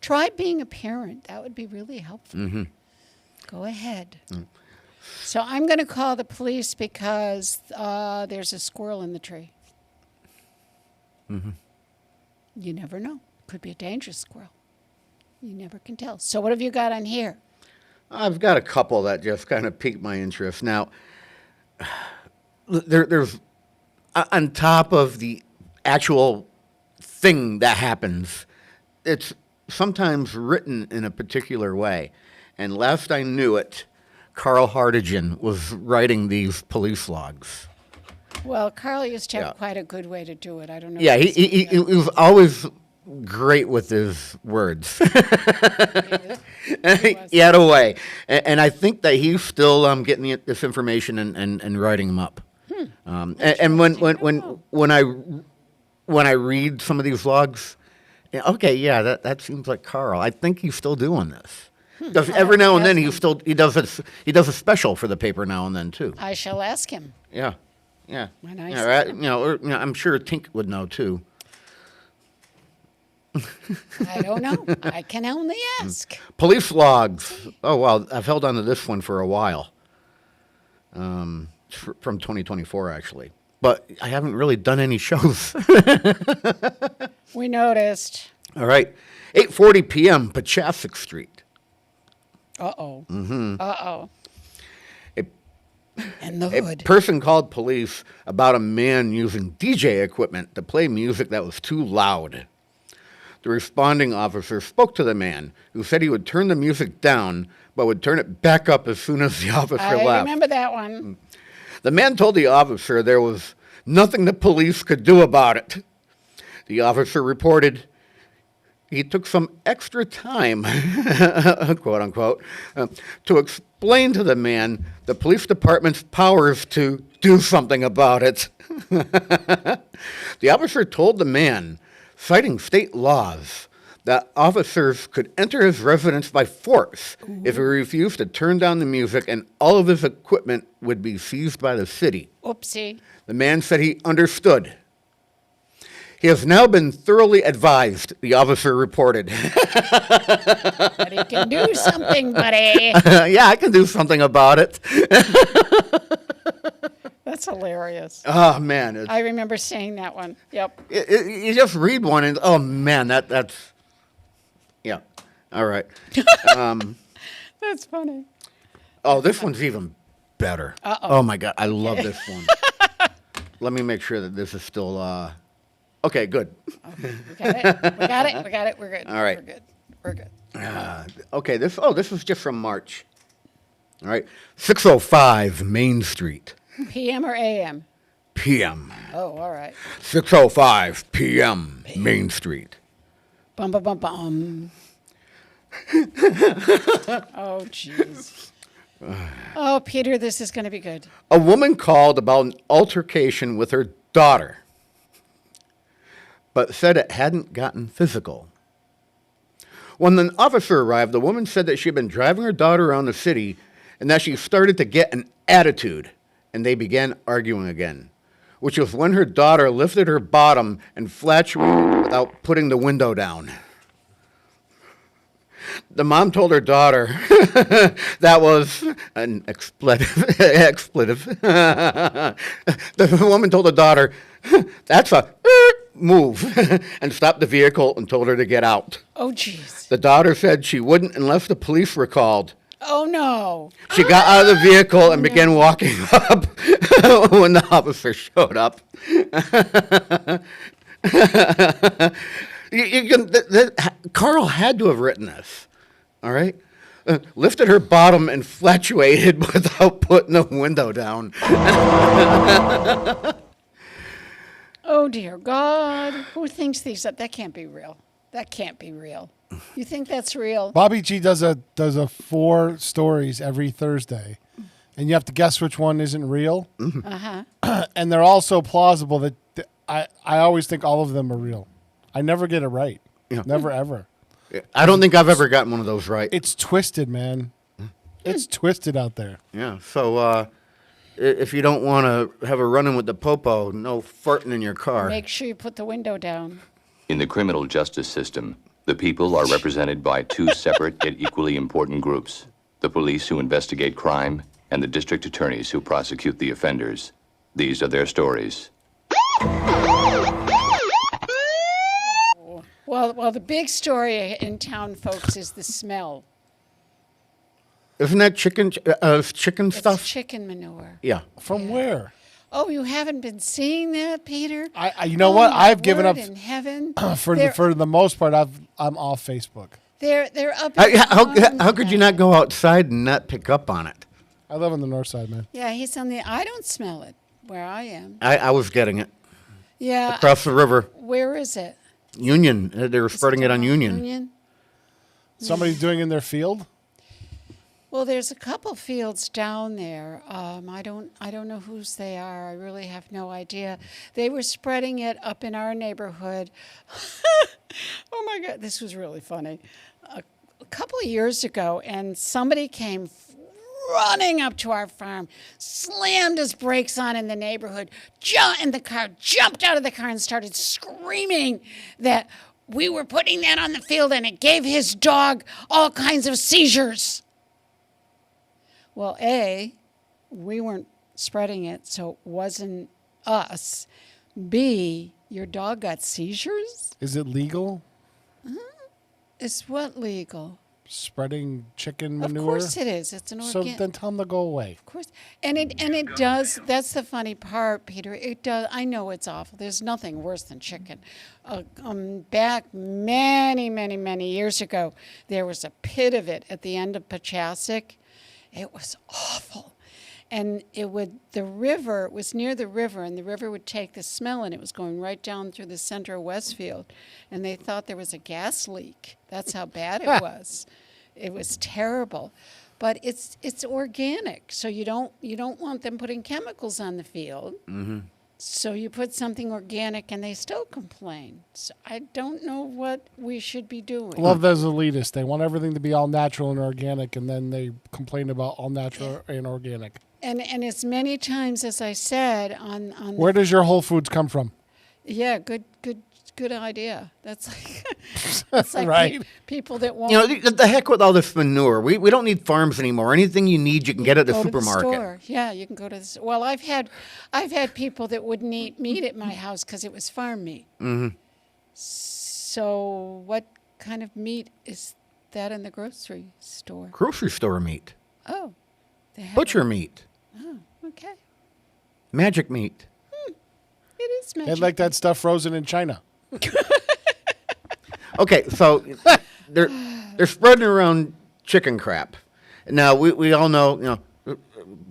Try being a parent. That would be really helpful. Mm-hmm. Go ahead. Mm. So I'm going to call the police because there's a squirrel in the tree. Mm-hmm. You never know. Could be a dangerous squirrel. You never can tell. So what have you got on here? I've got a couple that just kind of piqued my interest. Now, there's on top of the actual thing that happens, it's sometimes written in a particular way. And last I knew it, Carl Hartigan was writing these police logs. Well, Carl used to have quite a good way to do it. I don't know. Yeah, he was always great with his words. He had a way. And I think that he's still getting this information and writing them up. And when I read some of these logs, okay, yeah, that seems like Carl. I think he's still doing this. Every now and then he does a special for the paper now and then too. I shall ask him. Yeah. When I Yeah, see him. I'm sure Tink would know too. I don't know. I can only ask. Police logs. Oh wow, I've held on to this one for a while. From 2024 actually, but I haven't really done any shows. We noticed. All right, 8:40 p.m. Pachasik Street. Uh-oh. Mm-hmm. Uh-oh. And the A hood. person called police about a man using DJ equipment to play music that was too loud. The responding officer spoke to the man, who said he would turn the music down, but would turn it back up as soon as the officer I left. remember that one. The man told the officer there was nothing the police could do about it. The officer reported he took some extra time, quote unquote, to explain to the man the police department's powers to do something about it. The officer told the man, citing state laws, that officers could enter his residence by force if he refused to turn down the music, and all of his equipment would be seized by the city. Oopsie. The man said he understood. He has now been thoroughly advised, the officer reported. But he can do something, buddy. Yeah, I can do something about it. That's hilarious. Oh, man. I remember saying that one. Yep. You just read one and, oh, man, that's, yeah. All right. That's funny. Oh, this one's even better. Uh-oh. Oh, my God. I love this one. Let me make sure that this is still, okay, good. Okay, we got it. We're good. All right. We're good. Okay, this is just from March. All right. 605 Main Street. PM or AM? PM. Oh, all right. 6:05 p.m. Main Street. Bum, bum, bum, bum. Oh, jeez. Oh, Peter, this is going to be good. A woman called about an altercation with her daughter, but said it hadn't gotten physical. When the officer arrived, the woman said that she had been driving her daughter around the city and that she started to get an attitude, and they began arguing again, which was when her daughter lifted her bottom and flatulated without putting the window down. The mom told her daughter that was an expletive. The woman told the daughter, that's a move, and stopped the vehicle and told her to get out. Oh, jeez. The daughter said she wouldn't unless the police were called. Oh, no. She got out of the vehicle and began walking up when the officer showed up. Carl had to have written this, all right? Lifted her bottom and flatulated without putting the window down. Oh, dear God. Who thinks these up? That can't be real. That can't be real. You think that's real? Bobby G does a 4 stories every Thursday, and you have to guess which one isn't real. Uh-huh. And they're all so plausible that I always think all of them are real. I never get it right. Yeah. Never, ever. I don't think I've ever gotten one of those right. It's twisted, man. It's twisted out there. Yeah, so if you don't want to have a run-in with the popo, no farting in your car. Make sure you put the window down. In the criminal justice system, the people are represented by 2 separate yet equally important groups: the police who investigate crime and the district attorneys who prosecute the offenders. These are their stories. Well, the big story in town, folks, is the smell. Isn't that chicken stuff? It's chicken manure. Yeah. From where? Oh, you haven't been seeing that, Peter? You know what? My I've given word up in heaven. for the most part. I'm off Facebook. They're up. How could you not go outside and not pick up on it? I live on the north side, man. Yeah, he's on the. I don't smell it where I am. I was getting it. Yeah. Across the river. Where is it? Union. They were spreading it on Union. Somebody's doing in their field? Well, there's a couple fields down there. I don't know whose they are. I really have no idea. They were spreading it up in our neighborhood. Oh my God, this was really funny. A couple of years ago, and somebody came running up to our farm, slammed his brakes on in the neighborhood, in the car, jumped out of the car and started screaming that we were putting that on the field and it gave his dog all kinds of seizures. Well, A, we weren't spreading it, so it wasn't us. B, your dog got seizures? Is it legal? Is what legal? Spreading chicken manure? Of course it is. It's an So organic. then tell them to go away. Of course. And it does. That's the funny part, Peter. It does. I know it's awful. There's nothing worse than chicken. Back many years ago, there was a pit of it at the end of Pachasik. It was awful. And the river was near the river, and the river would take the smell, and it was going right down through the center of Westfield. And they thought there was a gas leak. That's how bad it was. It was terrible. But it's organic, so you don't want them putting chemicals on the field. Mm-hmm. So you put something organic, and they still complain. So I don't know what we should be doing. Love those elitists. They want everything to be all natural and organic, and then they complain about all natural and organic. And as many times as I said on Where does your Whole Foods come from? Yeah, good idea. That's like right. People that want the heck with all this manure. We don't need farms anymore. Anything you need, you can get at the supermarket. To the store. Yeah, you can go to the. Well, I've had people that wouldn't eat meat at my house because it was farm meat. Mm-hmm. So, what kind of meat is that in the grocery store? Grocery store meat. Oh, they have butcher meat. Oh, okay. Magic meat. It is magic. They like that stuff frozen in China. Okay, so they're spreading around chicken crap. Now we all know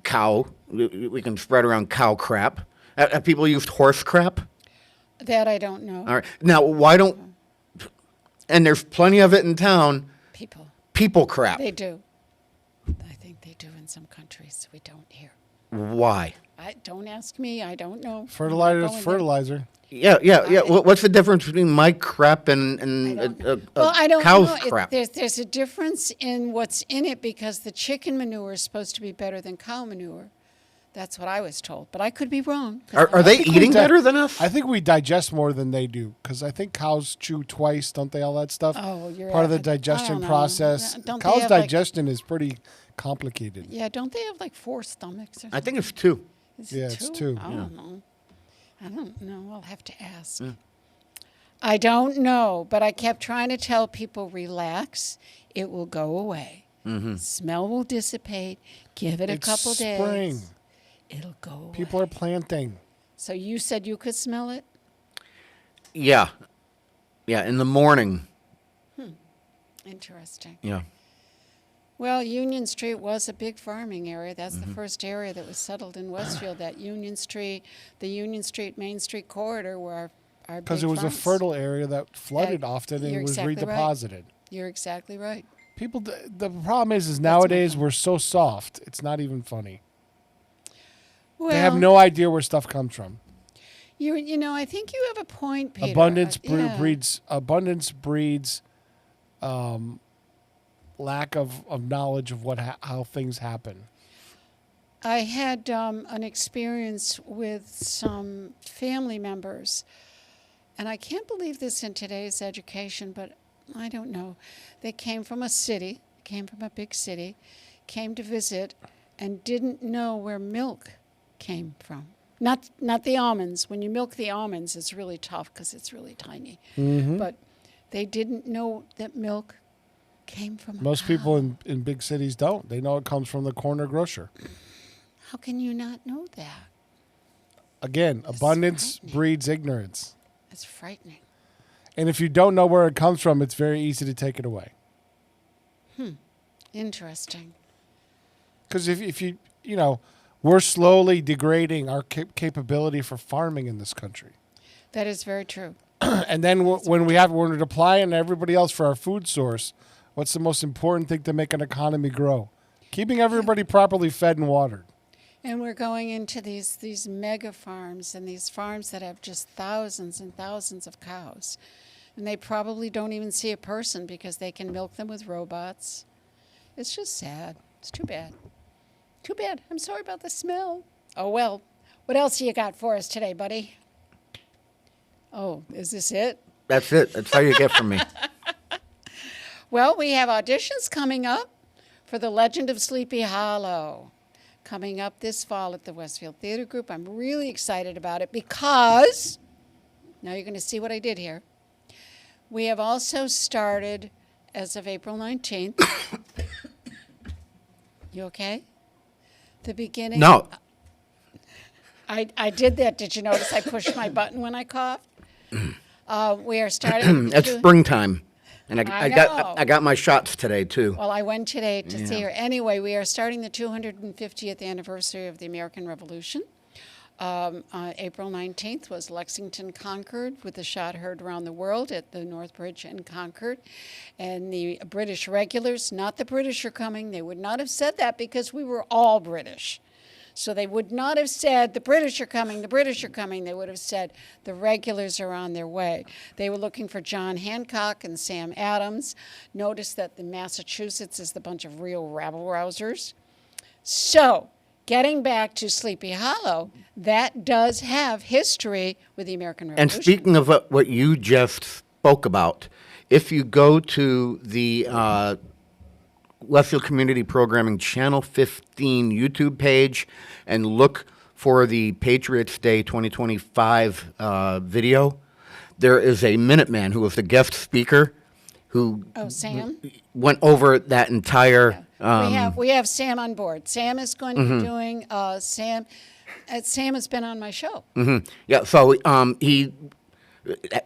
cow. We can spread around cow crap. Have people used horse crap? That I don't know. All right. Now why don't? And there's plenty of it in town. People crap. They do. I think they do in some countries. We don't here. Why? Don't ask me. I don't know. Fertilizer is fertilizer. Yeah. What's the difference between my crap and I don't cow's know. crap? There's a difference in what's in it because the chicken manure is supposed to be better than cow manure. That's what I was told, but I could be wrong. Are they eating better than us? I think we digest more than they do because I think cows chew twice, don't they? All that stuff. Oh, you're part of the digestion process. Cows' digestion is pretty complicated. Yeah, don't they have like 4 stomachs? Or something? I think it's 2. It's 2. I don't know. I don't know. I'll have to ask. Yeah. I don't know, but I kept trying to tell people, relax. It will go away. Mm-hmm. Smell will dissipate. Give it a couple days. Spring. It'll go away. People are planting. So you said you could smell it? Yeah, in the morning. Interesting. Yeah. Well, Union Street was a big farming area. That's the first area that was settled in Westfield, the Union Street, Main Street corridor where our because it was farms. A fertile area that flooded often and was exactly redeposited. Right. You're exactly right. People, the problem is nowadays we're so soft. It's not even funny. Well, they have no idea where stuff comes from. I think you have a point, Peter. Abundance breeds lack of knowledge of how things happen. I had an experience with some family members, and I can't believe this in today's education, but I don't know. They came from a big city, came to visit, and didn't know where milk came from. Not the almonds. When you milk the almonds, it's really tough because it's really tiny. Mm-hmm. But they didn't know that milk came from Most people in big cities don't. They know it comes from the corner grocer. How can you not know that? Again, abundance breeds ignorance. It's frightening. And if you don't know where it comes from, it's very easy to take it away. Interesting. Because if you we're slowly degrading our capability for farming in this country. That is very true. And then when we're applying to everybody else for our food source, what's the most important thing to make an economy grow? Keeping everybody properly fed and watered. And we're going into these mega farms and these farms that have just thousands and thousands of cows. And they probably don't even see a person because they can milk them with robots. It's just sad. It's too bad. Too bad. I'm sorry about the smell. Oh, well. What else you got for us today, buddy? Oh, is this it? That's it. That's all you get from me. Well, we have auditions coming up for The Legend of Sleepy Hollow coming up this fall at the Westfield Theater Group. I'm really excited about it because, now you're going to see what I did here. We have also started, as of April 19th. You okay? The beginning. No. I did that. Did you notice I pushed my button when I coughed? We are starting. It's springtime. And I know. got my shots today, too. Well, I went today to see her. Anyway, we are starting the 250th anniversary of the American Revolution. April 19th was Lexington Concord, with the shot heard around the world at the North Bridge in Concord. And the British regulars, not the British are coming. They would not have said that because we were all British. So they would not have said, the British are coming, the British are coming. They would have said, the regulars are on their way. They were looking for John Hancock and Sam Adams. Notice that the Massachusetts is the bunch of real rabble-rousers. So, getting back to Sleepy Hollow, that does have history with the American Revolution. And speaking of what you just spoke about, if you go to the Westfield Community Programming Channel 15 YouTube page and look for the Patriots Day 2025 video, there is a Minuteman who was the guest speaker who Sam? went over that entire... We have Sam on board. Sam is going to be doing... Sam has been on my show. Mm-hmm. Yeah, so it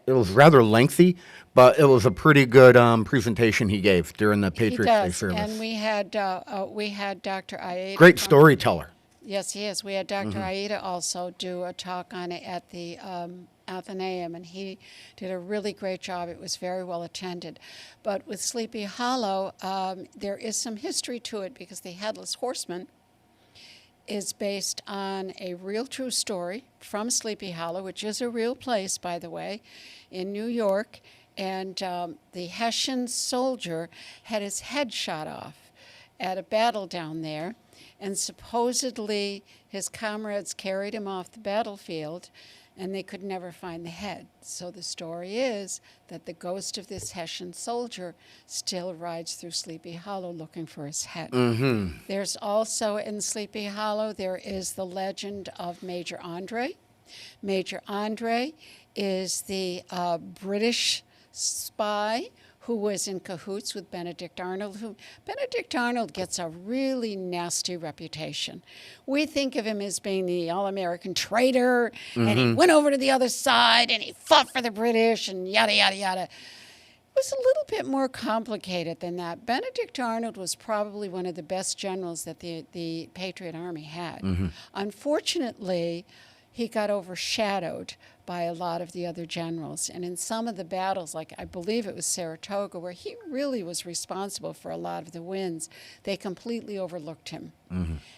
was rather lengthy, but it was a pretty good presentation he gave during the Patriots Day service. And we had Dr. Aida. Great storyteller. Yes, he is. We had Dr. Aida also do a talk on it at the Athenaeum, and he did a really great job. It was very well attended. But with Sleepy Hollow, there is some history to it because the Headless Horseman is based on a real true story from Sleepy Hollow, which is a real place, by the way, in New York. And the Hessian soldier had his head shot off at a battle down there. And supposedly his comrades carried him off the battlefield and they could never find the head. So the story is that the ghost of this Hessian soldier still rides through Sleepy Hollow looking for his head. Mm-hmm. There's also in Sleepy Hollow, there is the legend of Major Andre. Major Andre is the British spy who was in cahoots with Benedict Arnold. Benedict Arnold gets a really nasty reputation. We think of him as being the all-American traitor, and he went over to the other side, and he fought for the British, and yada, yada, yada. It was a little bit more complicated than that. Benedict Arnold was probably one of the best generals that the Patriot Army had. Unfortunately, he got overshadowed by a lot of the other generals. And in some of the battles, like I believe it was Saratoga, where he really was responsible for a lot of the wins, they completely overlooked him.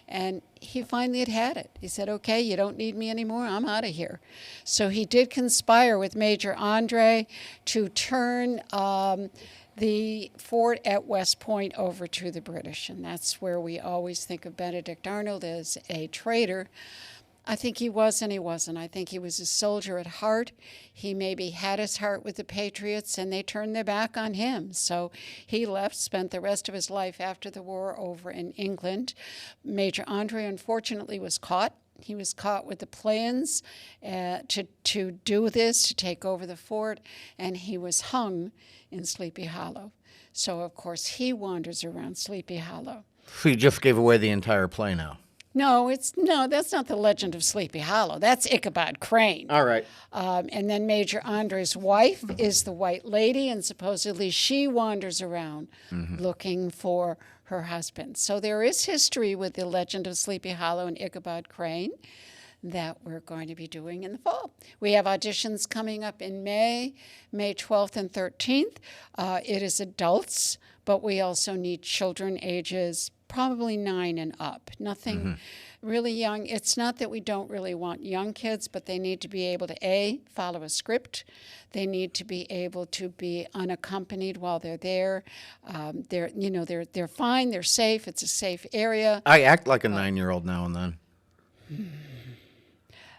And he finally had it. He said, okay, you don't need me anymore, I'm out of here. So he did conspire with Major Andre to turn the fort at West Point over to the British. And that's where we always think of Benedict Arnold as a traitor. I think he was and he wasn't. I think he was a soldier at heart. He maybe had his heart with the Patriots, and they turned their back on him. So he left, spent the rest of his life after the war over in England. Major Andre, unfortunately, was caught. He was caught with the plans to do this, to take over the fort, and he was hung in Sleepy Hollow. So, of course, he wanders around Sleepy Hollow. So you just gave away the entire play now. No, that's not the legend of Sleepy Hollow. That's Ichabod Crane. All right. And then Major Andre's wife is the White Lady, and supposedly she wanders around looking for her husband. So there is history with the legend of Sleepy Hollow and Ichabod Crane. that we're going to be doing in the fall. We have auditions coming up in May 12th and 13th. It is adults, but we also need children ages probably 9 and up. Nothing really young. It's not that we don't really want young kids, but they need to be able to follow a script. They need to be able to be unaccompanied while they're there. They're fine. They're safe. It's a safe area. I act like a 9-year-old now and then.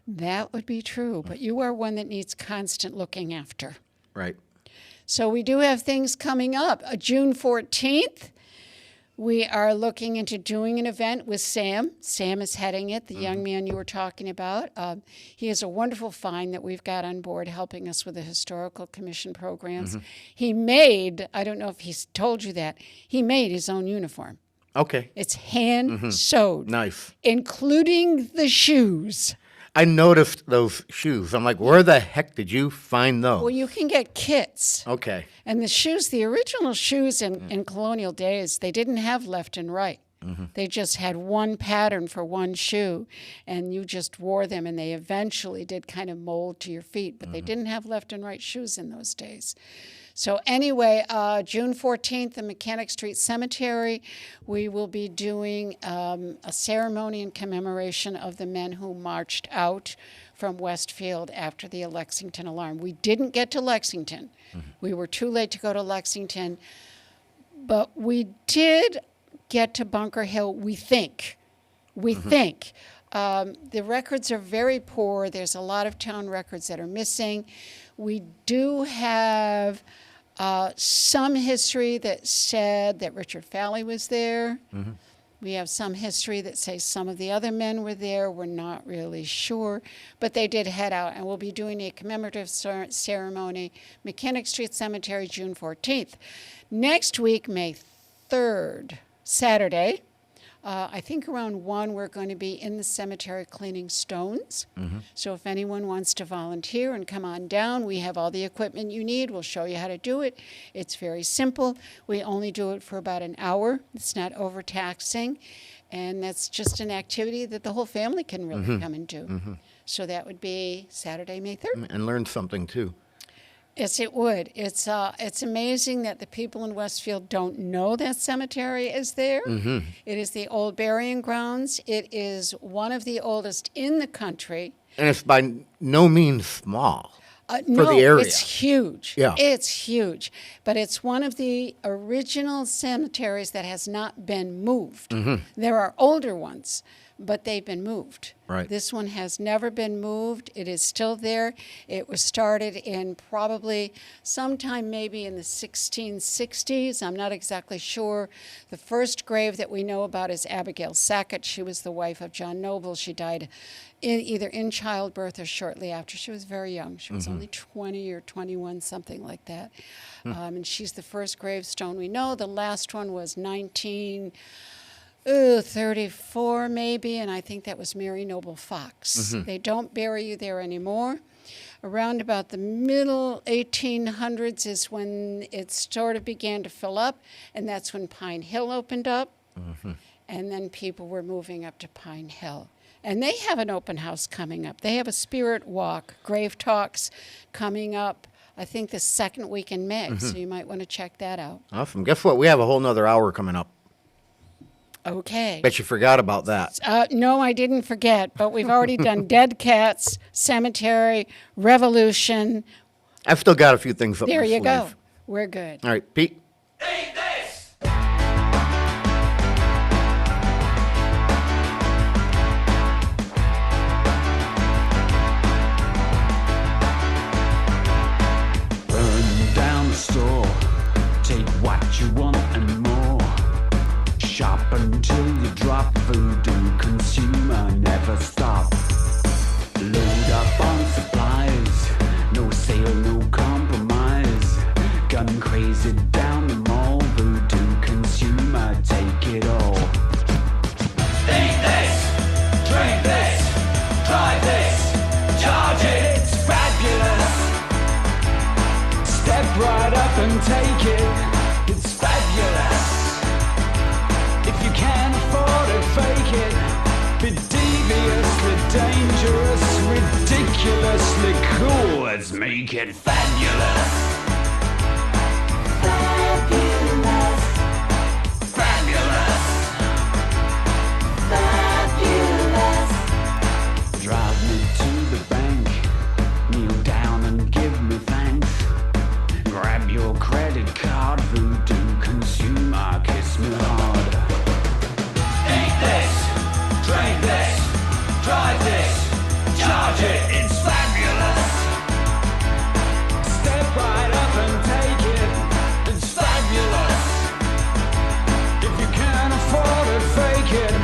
That would be true, but you are one that needs constant looking after. Right. So we do have things coming up. June 14th, we are looking into doing an event with Sam. Sam is heading it, the young man you were talking about. He is a wonderful find that we've got on board helping us with the Historical Commission programs. He made, I don't know if he's told you that, he made his own uniform. Okay. It's hand sewed. Nice. Including the shoes. I noticed those shoes. I'm like, where the heck did you find those? Well, you can get kits. Okay. And the shoes, the original shoes in colonial days, they didn't have left and right. They just had one pattern for one shoe, and you just wore them, and they eventually did kind of mold to your feet, but they didn't have left and right shoes in those days. So anyway, June 14th, the Mechanic Street Cemetery, we will be doing a ceremony in commemoration of the men who marched out from Westfield after the Lexington alarm. We didn't get to Lexington. We were too late to go to Lexington, but we did get to Bunker Hill, we think. We think. The records are very poor. There's a lot of town records that are missing. We do have some history that said that Richard Falley was there. We have some history that says some of the other men were there. We're not really sure, but they did head out, and we'll be doing a commemorative ceremony, Mechanic Street Cemetery, June 14th. Next week, May 3rd, Saturday, I think around 1, we're going to be in the cemetery cleaning stones. So if anyone wants to volunteer and come on down, we have all the equipment you need. We'll show you how to do it. It's very simple. We only do it for about an hour. It's not overtaxing. And that's just an activity that the whole family can really come and do. So that would be Saturday, May 3rd. And learn something, too. Yes, it would. It's amazing that the people in Westfield don't know that cemetery is there. It is the old burying grounds. It is one of the oldest in the country. And it's by no means small for No, the area. it's huge. Yeah. It's huge. But it's one of the original cemeteries that has not been moved. There are older ones, but they've been moved. Right. This one has never been moved. It is still there. It was started in probably sometime maybe in the 1660s. I'm not exactly sure. The first grave that we know about is Abigail Sackett. She was the wife of John Noble. She died either in childbirth or shortly after. She was very young. She was only 20 or 21, something like that. And she's the first gravestone we know. The last one was 1934 maybe, and I think that was Mary Noble Fox. They don't bury you there anymore. Around about the middle 1800s is when it sort of began to fill up, and that's when Pine Hill opened up, and then people were moving up to Pine Hill. And they have an open house coming up. They have a spirit walk, grave talks coming up, I think the second week in May, so you might want to check that out. Awesome. Guess what? We have a whole nother hour coming up. Okay. Bet you forgot about that. No, I didn't forget, but we've already done Dead Cats, Cemetery, Revolution. I've still got a few things up my There you sleeve. go. We're good. All right, Pete. Burn down the store, take what you want and more. Shop until you drop, voodoo consumer never stop. Load up on supplies, no sale, no compromise. Gun crazy down the mall, voodoo consumer take it all. Eat this, drink this, try this, charge it, it's fabulous. Step right up and take it, it's fabulous. If you can't afford it, fake it. Be deviously make it fabulous. Fabulous. Drive me to the bank, kneel down and give me thanks. Grab your credit card, voodoo consumer, kiss me hard. Eat this, drink this, drive this, charge it, it's fabulous. Step right up and take it, it's fabulous. If you can't afford it, fake it.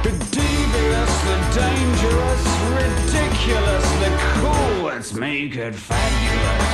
But deviously dangerous, ridiculously cool, let's make it fabulous.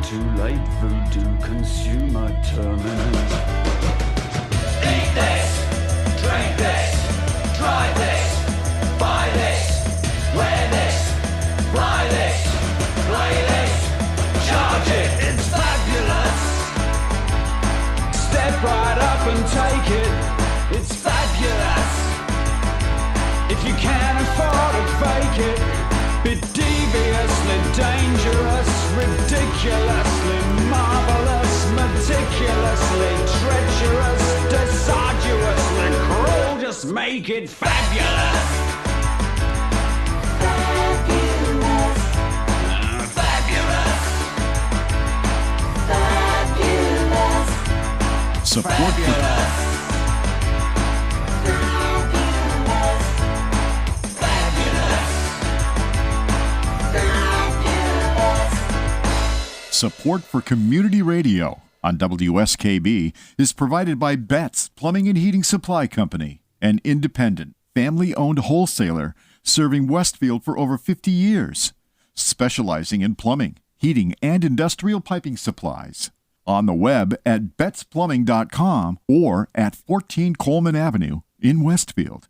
Too late, voodoo consumer terminus. Eat this, drink this, drive this, buy this, wear this, fly this, play this, charge it, it's fabulous. Step right up and take it, it's fabulous. If you can't afford it, fake it. Be deviously dangerous, ridiculously marvelous, meticulously treacherous, disarduously cruel, just make it fabulous. Fabulous. Fabulous. Fabulous. Support fabulous. Support for community radio on WSKB is provided by Betts Plumbing and Heating Supply Company, an independent, family-owned wholesaler serving Westfield for over 50 years, specializing in plumbing, heating, and industrial piping supplies. On the web at bettsplumbing.com or at 14 Coleman Avenue in Westfield.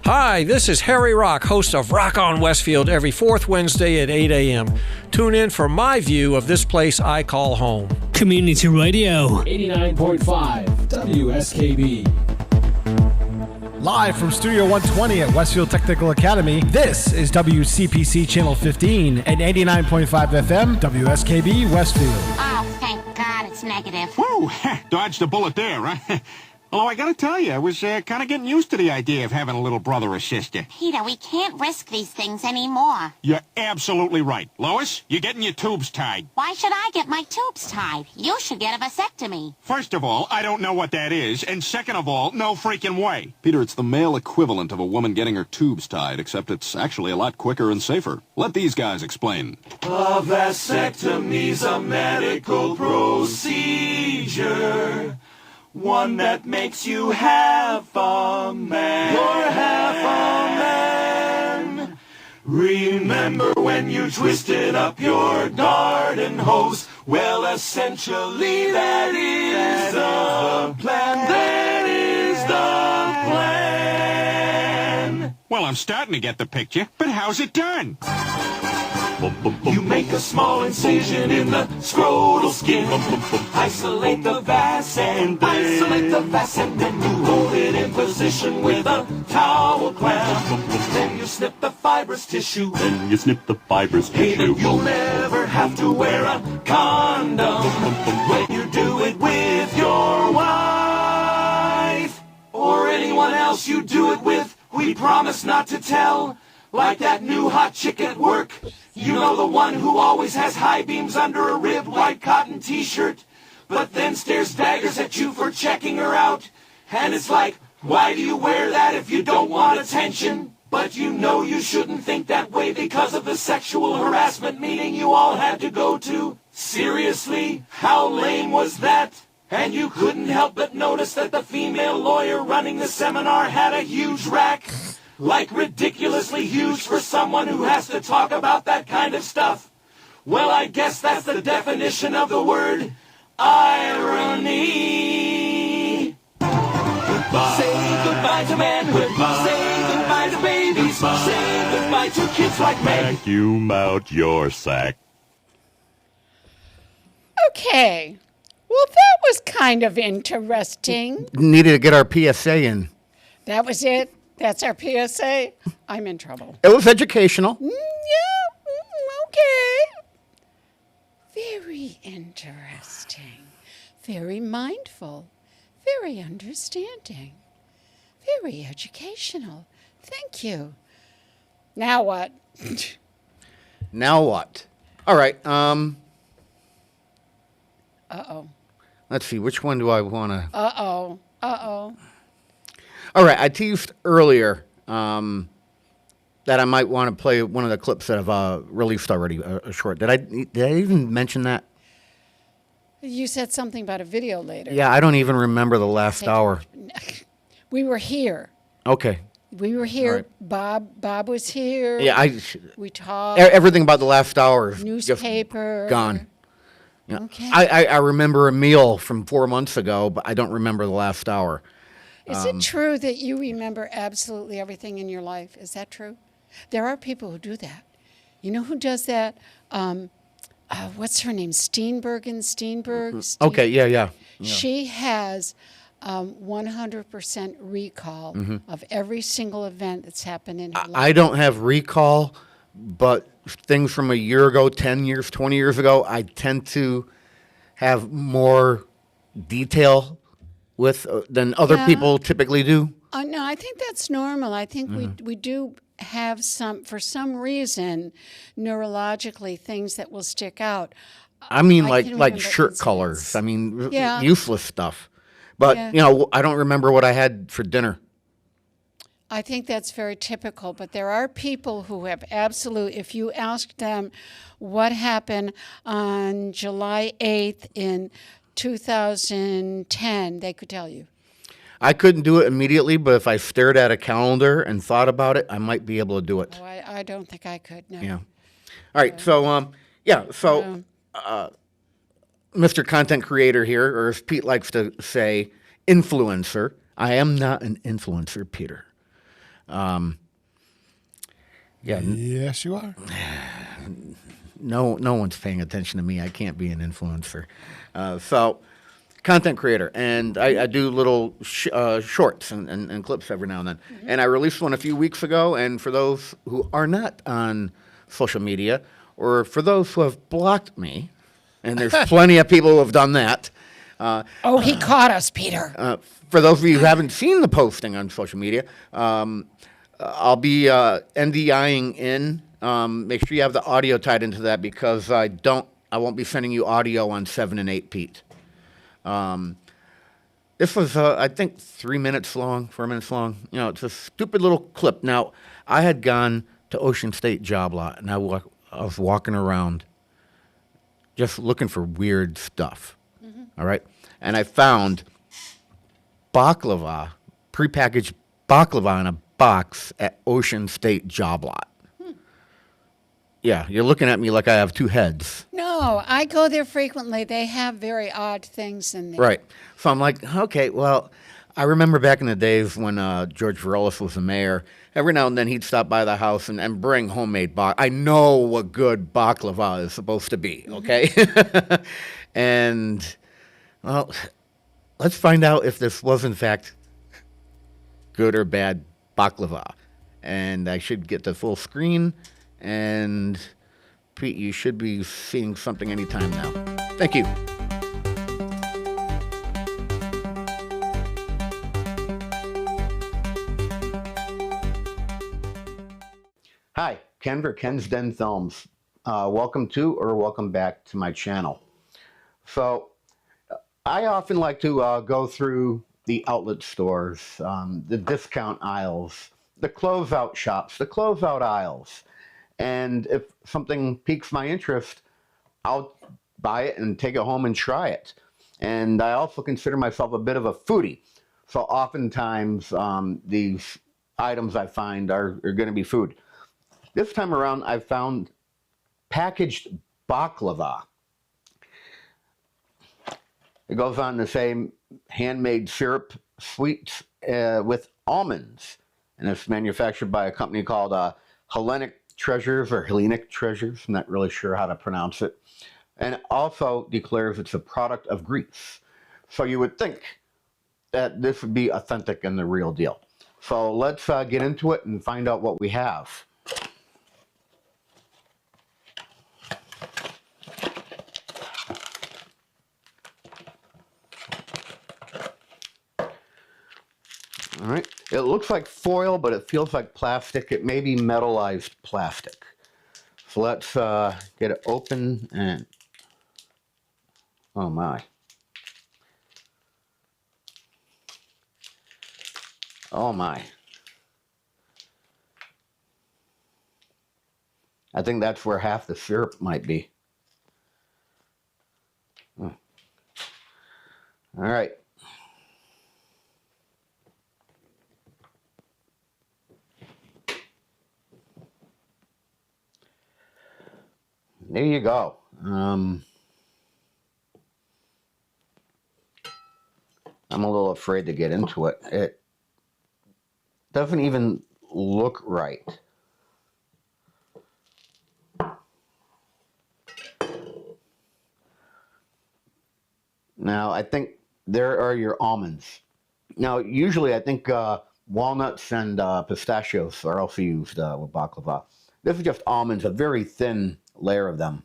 Hi, this is Harry Rock, host of Rock on Westfield every fourth Wednesday at 8 a.m. Tune in for my view of this place I call home. Community Radio 89.5 WSKB. Live from Studio 120 at Westfield Technical Academy, this is WCPC Channel 15 and 89.5 FM, WSKB Westfield. Oh, thank God it's negative. Woo! Dodged a bullet there, huh? Although I gotta tell you, I was kind of getting used to the idea of having a little brother or sister. Peter, we can't risk these things anymore. You're absolutely right. Lois, you're getting your tubes tied. Why should I get my tubes tied? You should get a vasectomy. First of all, I don't know what that is, and second of all, no freaking way. Peter, it's the male equivalent of a woman getting her tubes tied, except it's actually a lot quicker and safer. Let these guys explain. A vasectomy's a medical procedure. One that makes you half a man. You're half a man. Remember when you twisted up your garden hose? Well, essentially that is the plan. That is the plan. Well, I'm starting to get the picture, but how's it done? You make a small incision in the scrotal skin. Isolate the vas and then you hold it in position with a towel clamp. Then you snip the fibrous tissue. Hey, then you'll never have to wear a condom when you do it with your wife or anyone else you do it with. We promise not to tell. Like that new hot chick at work. You know, the one who always has high beams under a ribbed white cotton t-shirt, but then stares daggers at you for checking her out. And it's like, why do you wear that if you don't want attention? But you know you shouldn't think that way because of the sexual harassment meeting you all had to go to. Seriously? How lame was that? And you couldn't help but notice that the female lawyer running the seminar had a huge rack. Like ridiculously huge for someone who has to talk about that kind of stuff. Well, I guess that's the definition of the word irony. Goodbye. Say goodbye to manhood. Say goodbye to babies. Say goodbye to kids like me. Vacuum out your sack. Okay. Well, that was kind of interesting. Needed to get our PSA in. That was it. That's our PSA. I'm in trouble. It was educational. Okay. Very interesting. Very mindful. Very understanding. Very educational. Thank you. Now what? Now what? All right. Uh-oh. Let's see. Which one do I want to? Uh-oh. Uh-oh. All right. I teased earlier that I might want to play one of the clips that I've released already, a short. Did I even mention that? You said something about a video later. Yeah, I don't even remember the last hour. We were here. Okay. We were here. Right. Bob was here. Yeah, we talked. Everything about the last hour is newspaper just gone. Yeah. Okay. I remember a meal from 4 months ago, but I don't remember the last hour. Is it true that you remember absolutely everything in your life? Is that true? There are people who do that. You know who does that? What's her name? Steenberg? Okay, yeah. She has 100% recall of every single event that's happened in her life. I don't have recall, but things from a year ago, 10 years, 20 years ago, I tend to have more detail with than other people typically do. No, I think that's normal. I think we do have for some reason, neurologically, things that will stick out. I mean, like shirt colors. I mean, useless stuff. But, I don't remember what I had for dinner. I think that's very typical, but there are people who have if you asked them what happened on July 8th in 2010, they could tell you. I couldn't do it immediately, but if I stared at a calendar and thought about it, I might be able to do it. Oh, I don't think I could, no. Yeah. All right, so, Mr. Content Creator here, or as Pete likes to say, influencer. I am not an influencer, Peter. Yes, you are. No one's paying attention to me. I can't be an influencer. Content creator, and I do little shorts and clips every now and then. And I released one a few weeks ago, and for those who are not on social media, or for those who have blocked me, and there's plenty of people who have done that. He caught us, Peter. For those of you who haven't seen the posting on social media, I'll be NDIing in. Make sure you have the audio tied into that because I won't be sending you audio on 7 and 8 Pete. This was, I think, 4 minutes long. It's a stupid little clip. Now, I had gone to Ocean State Job Lot, and I was walking around just looking for weird stuff. All right? And I found baklava, prepackaged baklava in a box at Ocean State Job Lot. Yeah, you're looking at me like I have two heads. No, I go there frequently. They have very odd things in there. Right. So I'm like, okay, well, I remember back in the days when George Varelis was the mayor, every now and then he'd stop by the house and bring homemade baklava. I know what good baklava is supposed to be, okay? And, well, let's find out if this was, in fact, good or bad baklava. And I should get the full screen. And, Pete, you should be seeing something anytime now. Thank you. Hi, Ken for Ken's Den Films. Welcome to or welcome back to my channel. So, I often like to go through the outlet stores, the discount aisles, the closeout shops, the closeout aisles. And if something piques my interest, I'll buy it and take it home and try it. And I also consider myself a bit of a foodie. So oftentimes these items I find are going to be food. This time around, I found packaged baklava. It goes on to say handmade syrup sweets with almonds. And it's manufactured by a company called Hellenic Treasures or Hellenic Treasures. I'm not really sure how to pronounce it. And it also declares it's a product of Greece. So you would think that this would be authentic and the real deal. So let's get into it and find out what we have. All right. It looks like foil, but it feels like plastic. It may be metallized plastic. So let's get it open and... Oh, my. Oh, my. I think that's where half the syrup might be. All right. There you go. I'm a little afraid to get into it. It doesn't even look right. Now, I think there are your almonds. Now, usually I think walnuts and pistachios are also used with baklava. This is just almonds, a very thin layer of them.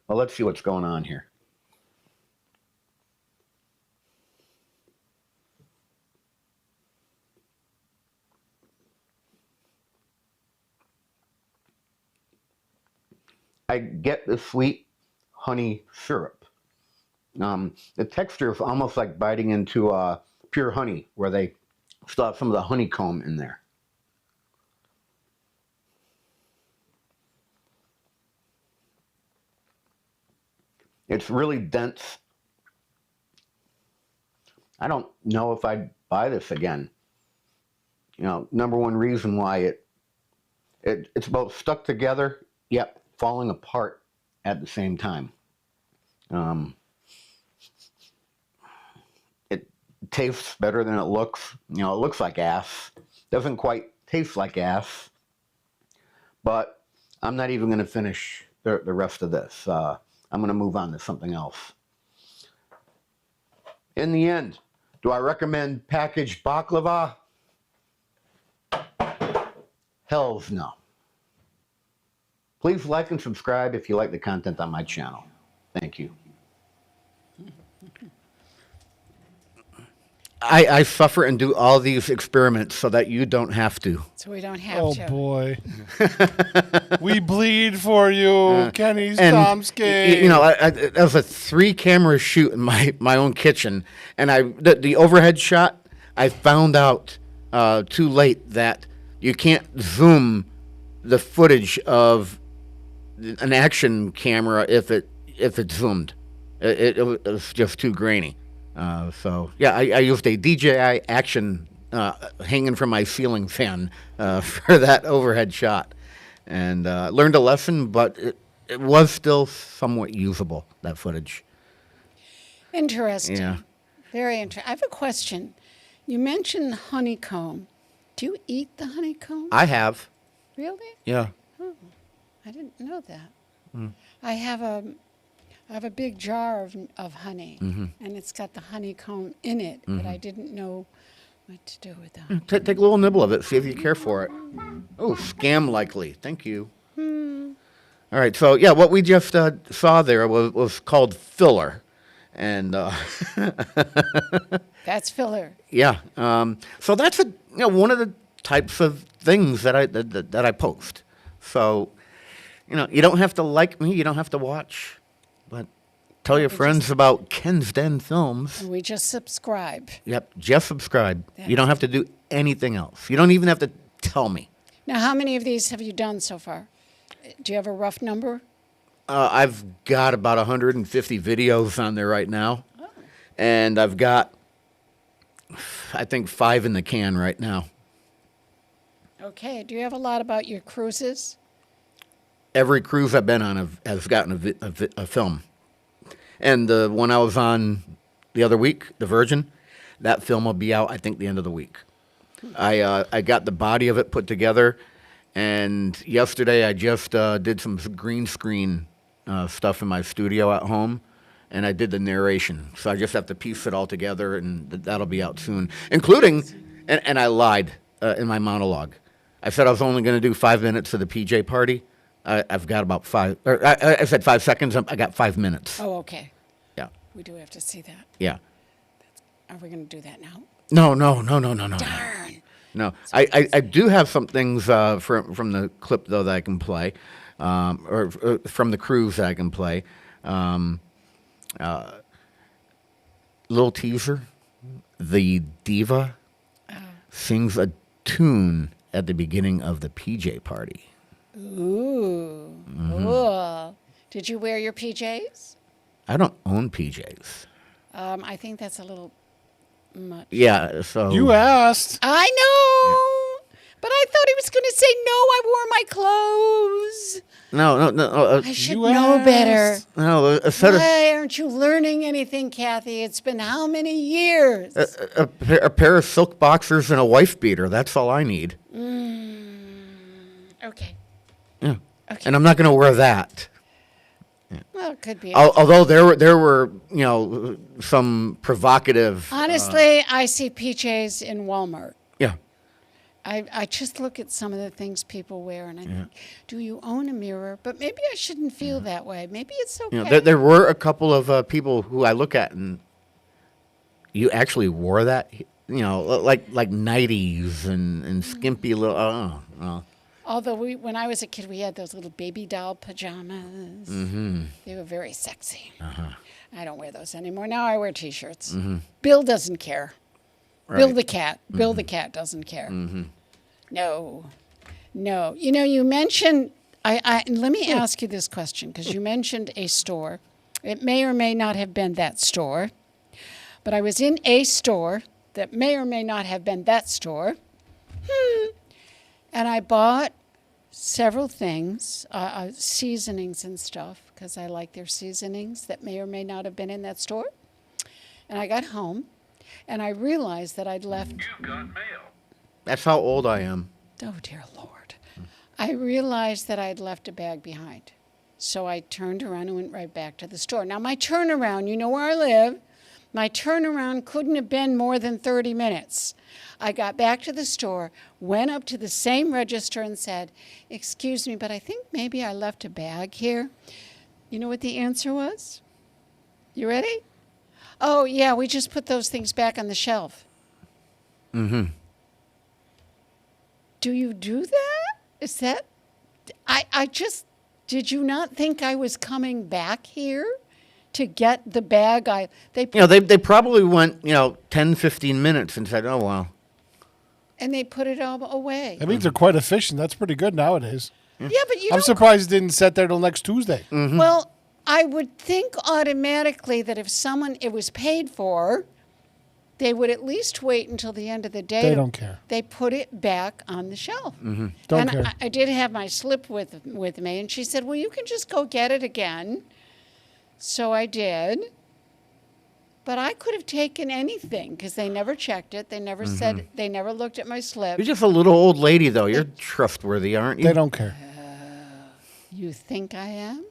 Well, let's see what's going on here. I get the sweet honey syrup. The texture is almost like biting into pure honey, where they still have some of the honeycomb in there. It's really dense. I don't know if I'd buy this again. You know, number one reason why it's both stuck together, yet falling apart at the same time. It tastes better than it looks. You know, it looks like ass. Doesn't quite taste like ass. But I'm not even going to finish the rest of this. I'm going to move on to something else. In the end, do I recommend packaged baklava? Hells no. Please like and subscribe if you like the content on my channel. Thank you. I suffer and do all these experiments so that you don't have to. So we don't have to. Oh, boy. We bleed for you, Kenny Stomsky. You know, that was a 3-camera shoot in my own kitchen. And the overhead shot, I found out too late that you can't zoom the footage of an action camera if it's zoomed. It was just too grainy. So yeah, I used a DJI Action hanging from my ceiling fan for that overhead shot, and learned a lesson. But it was still somewhat usable, that footage. Interesting. Yeah. Very interesting. I have a question. You mentioned honeycomb. Do you eat the honeycomb? I have. Really? Yeah. Oh, I didn't know that. Mm. I have a big jar of honey, Mhm. and it's got the honeycomb in it, but I Mhm. didn't know what to do with that. Take a little nibble of it. See if you care for it. Oh, scam likely. Thank you. All right. So yeah, what we just saw there was called filler, and That's filler. yeah. So that's one of the types of things that I post. So you don't have to like me. You don't have to watch, but tell your friends about Ken's Den Films. And we just subscribe. Yep. Just subscribe. You don't have to do anything else. You don't even have to tell me. Now, how many of these have you done so far? Do you have a rough number? I've got about 150 videos on there right now. And I've got, I think, 5 in the can right now. Okay. Do you have a lot about your cruises? every cruise I've been on has gotten a film. And the one I was on the other week, the Virgin, that film will be out, I think, the end of the week. I got the body of it put together, and yesterday I just did some green screen stuff in my studio at home, and I did the narration. So I just have to piece it all together, and that'll be out soon, including, and I lied in my monologue. I said I was only going to do 5 minutes of the PJ party. I've got about I said 5 seconds. I got 5 minutes. Oh, okay. Yeah. We do have to see that. Yeah. Are we going to do that now? No. Darn. No. I do have some things from the clip, though, that I can play, or from the cruise that I can play. Little teaser. The diva sings a tune at the beginning of the PJ party. Ooh. Cool. Did you wear your PJs? I don't own PJs. I think that's a little much. Yeah, so... You asked. I know, but I thought he was going to say, no, I wore my clothes. No. I should know better. No, a set of... Why aren't you learning anything, Kathy? It's been how many years? A pair of silk boxers and a wife beater. That's all I need. Okay. Yeah. Okay. And I'm not going to wear that. Yeah. Well, it could be. Although there were some provocative. Honestly, I see PJs in Walmart. Yeah. I just look at some of the things people wear and I think, do you own a mirror? But maybe I shouldn't feel that way. Maybe it's okay. There were a couple of people who I look at and you actually wore that, like 90s and skimpy little. Although when I was a kid, we had those little baby doll pajamas. Mm-hmm. They were very sexy. Uh-huh. I don't wear those anymore. Now I wear T-shirts. Mm-hmm. Bill doesn't care. Right. Bill the cat. Bill the cat doesn't care. Mm-hmm. No. You mentioned. Let me ask you this question because you mentioned a store. It may or may not have been that store, but I was in a store that may or may not have been that store. And I bought several things, seasonings and stuff, because I like their seasonings that may or may not have been in that store. And I got home, and I realized that I'd left... You got mail. That's how old I am. Oh, dear Lord. I realized that I'd left a bag behind. So I turned around and went right back to the store. Now, my turnaround, you know where I live, my turnaround couldn't have been more than 30 minutes. I got back to the store, went up to the same register and said, "Excuse me, but I think maybe I left a bag here." You know what the answer was? You ready? "Oh, yeah, we just put those things back on the shelf." Mm-hmm. Do you do that? Is that... Did you not think I was coming back here to get the bag? They probably went, 10, 15 minutes and said, "Oh, well." And they put it all away. That means they're quite efficient. That's pretty good nowadays. Yeah, but I'm surprised it didn't sit there till next Tuesday. Mm-hmm. Well, I would think automatically that if it was paid for, they would at least wait until the end of the day. They don't care. They put it back on the shelf. Mm-hmm. Don't care. I did have my slip with me, and she said, "Well, you can just go get it again." So I did. But I could have taken anything because they never checked it. They never said, they never looked at my slip. You're just a little old lady, though. You're trustworthy, aren't you? They don't care. You think I am?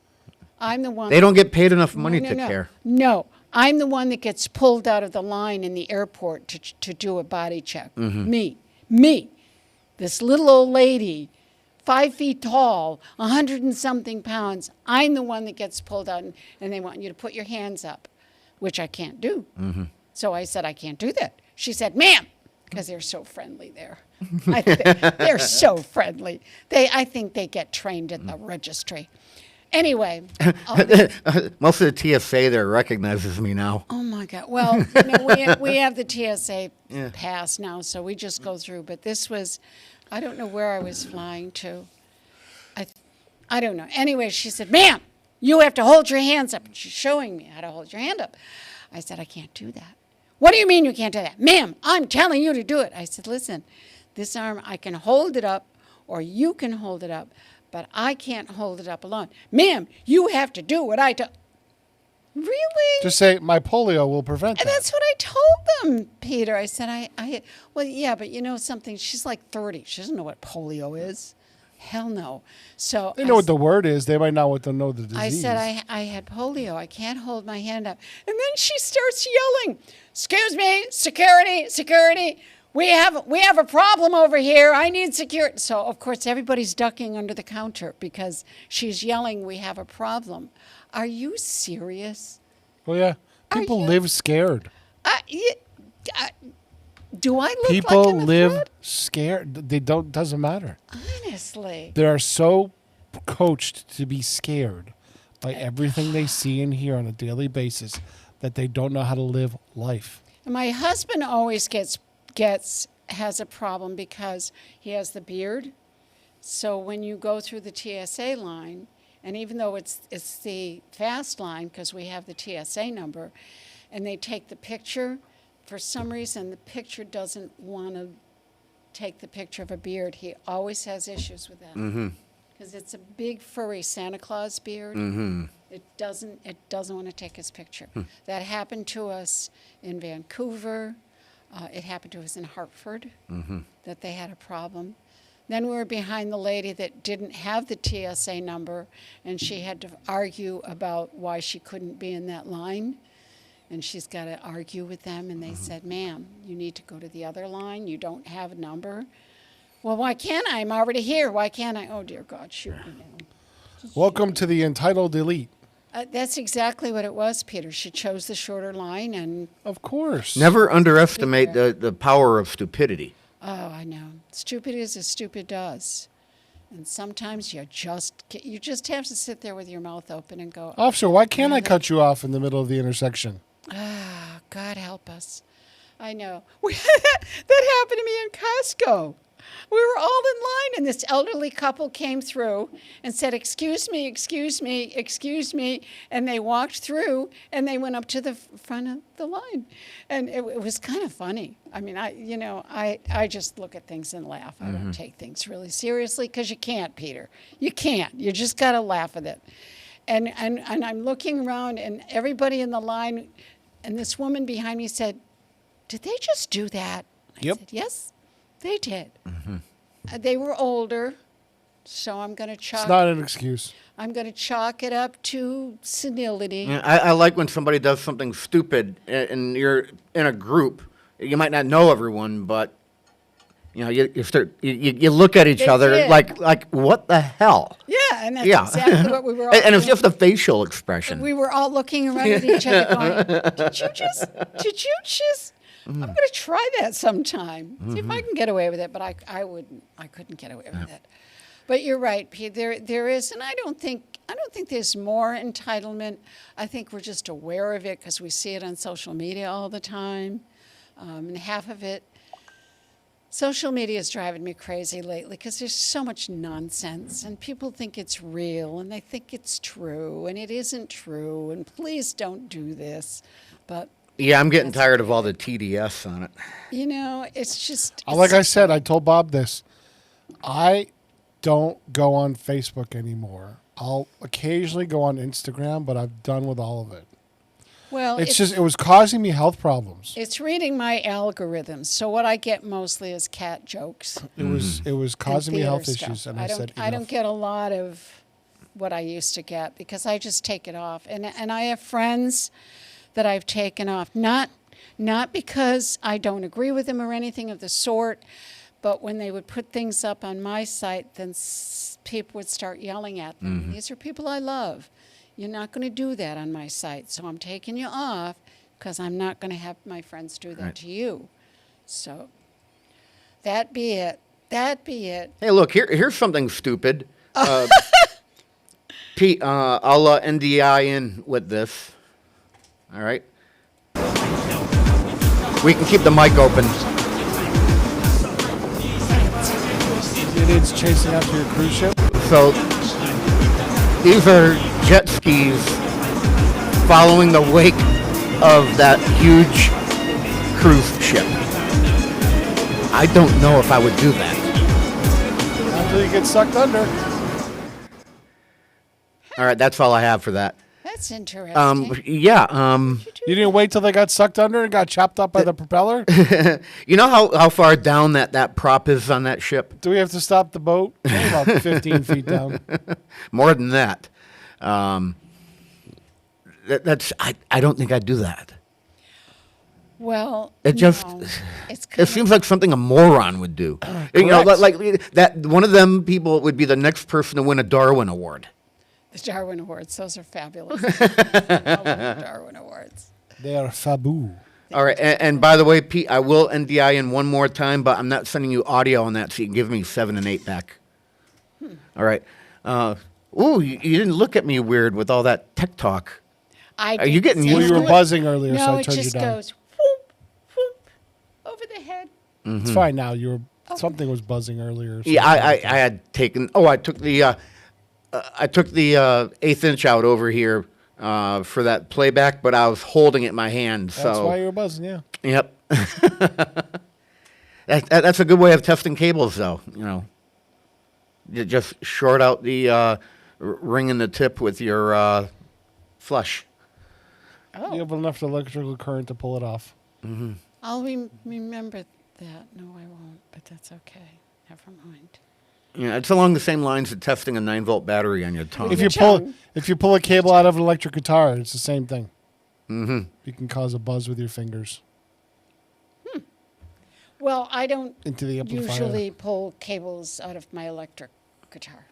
I'm the one. They don't get paid enough money to No. care. No, I'm the one that gets pulled out of the line in the airport to do a body check. Me. This little old lady, 5 feet tall, 100 and something pounds. I'm the one that gets pulled out, and they want you to put your hands up, which I can't do. So I said, "I can't do that." She said, "Ma'am," because they're so friendly there. They're so friendly. I think they get trained in the registry. Anyway. Most of the TSA there recognizes me now. Oh, my God. Well, we have the TSA pass now, so we just go through. But this was, I don't know where I was flying to. I don't know. Anyway, she said, "Ma'am, you have to hold your hands up." And she's showing me how to hold your hand up. I said, "I can't do that." "What do you mean you can't do that?" "Ma'am, I'm telling you to do it." I said, "Listen, this arm, I can hold it up or you can hold it up, but I can't hold it up alone. Ma'am, you have to do what I do. Really? Just say, my polio will prevent And that. that's what I told them, Peter. I said, well, yeah, but you know something? She's like 30. She doesn't know what polio is. Hell no. So They know what the word is. They might not know the disease. I said, I had polio. I can't hold my hand up. And then she starts yelling, excuse me, security, security. We have a problem over here. I need security. So, of course, everybody's ducking under the counter because she's yelling, we have a problem. Are you serious? Well, yeah. People live scared. Do I look People like I'm a live threat? scared. They don't. Doesn't matter. Honestly. They are so coached to be scared by everything they see and hear on a daily basis that they don't know how to live life. My husband always has a problem because he has the beard. So when you go through the TSA line, and even though it's the fast line because we have the TSA number, and they take the picture, for some reason the picture doesn't want to take the picture of a beard. He always has issues with that. Mm-hmm. Because it's a big furry Santa Claus beard. Mm-hmm. It doesn't want to take his picture. That happened to us in Vancouver. It happened to us in Hartford, that they had a problem. Then we were behind the lady that didn't have the TSA number, and she had to argue about why she couldn't be in that line. And she's got to argue with them, and they said, ma'am, you need to go to the other line. You don't have a number. Well, why can't I? I'm already here. Why can't I? Oh, dear God, shoot me now. Welcome to the entitled elite. That's exactly what it was, Peter. She chose the shorter line, and of course. Never underestimate the power of stupidity. Oh, I know. Stupid is as stupid does. And sometimes you just have to sit there with your mouth open and go, Officer, why can't I cut you off in the middle of the intersection? Ah, God help us. I know. That happened to me in Costco. We were all in line, and this elderly couple came through and said, excuse me, excuse me, excuse me. And they walked through, and they went up to the front of the line. And it was kind of funny. I mean, I just look at things and laugh. I don't take things really seriously because you can't, Peter. You can't. You just got to laugh at it. And I'm looking around, and everybody in the line, and this woman behind me said, did they just do that? I said, yes. They did. They were older, so I'm going to chalk. It's not an excuse. I'm going to chalk it up to senility. Yeah, I like when somebody does something stupid and you're in a group. You might not know everyone, but you look at each other like what the hell? Yeah, and that's exactly what we were all and it's doing. just a facial expression. We were all looking around at each other going, did you just? I'm going to try that sometime. See if I can get away with it, but I couldn't get away with it. But you're right, Pete. There is, and I don't think there's more entitlement. I think we're just aware of it because we see it on social media all the time. And half of it, social media is driving me crazy lately because there's so much nonsense, and people think it's real, and they think it's true, and it isn't true. And please don't do this, but. Yeah, I'm getting tired of all the TDS on it. It's just. Like I said, I told Bob this. I don't go on Facebook anymore. I'll occasionally go on Instagram, but I'm done with all of it. Well, it was causing me health problems. It's reading my algorithms, so what I get mostly is cat jokes. It was causing me health issues, and I said I don't get a lot of what I used to get because I just take it off, and I have friends that I've taken off, not because I don't agree with them or anything of the sort, but when they would put things up on my site, then people would start yelling at them. These are people I love. You're not going to do that on my site, so I'm taking you off because I'm not going to have my friends do that to you. So that be it. Hey, look, here's something stupid. Pete, I'll NDI in with this. All right. We can keep the mic open. It's chasing after your cruise ship. So these are jet skis following the wake of that huge cruise ship. I don't know if I would do that. Until you get sucked under. All right, that's all I have for that. That's interesting. Yeah. You didn't wait till they got sucked under and got chopped up by the propeller? You know how far down that prop is on that ship? Do we have to stop the boat? Only about 15 feet down. More than that. That's I don't think I'd do that. Well, It just it seems like something a moron would do. You know, like that. One of them people would be the next person to win a Darwin Award. The Darwin Awards, those are fabulous. I love the Darwin Awards. They are fabu. All right, and by the way, Pete, I will NDI in one more time, but I'm not sending you audio on that, so you can give me 7 and 8 back. All right. You didn't look at me weird with all that tech talk. Are you getting used You to were it? buzzing earlier, No, so I it turned you just down. goes whoop, whoop, over the head. It's fine now. You were something was buzzing earlier. so- Yeah, I had taken. Oh, I took the 1/8 inch out over here for that playback, but I was holding it in my hand. So That's why you were buzzing, yeah. Yep. That's a good way of testing cables, though. You know, you just short out the ring in the tip with your flush. Oh. You have enough electrical current to pull it off. Mm-hmm. I'll remember that. No, I won't, but that's okay. Never mind. Yeah, it's along the same lines of testing a 9-volt battery on your tongue. If you pull a cable out of an electric guitar, it's the same thing. Mm-hmm. You can cause a buzz with your fingers. Well, I don't Into the amplifier. usually pull cables out of my electric guitar.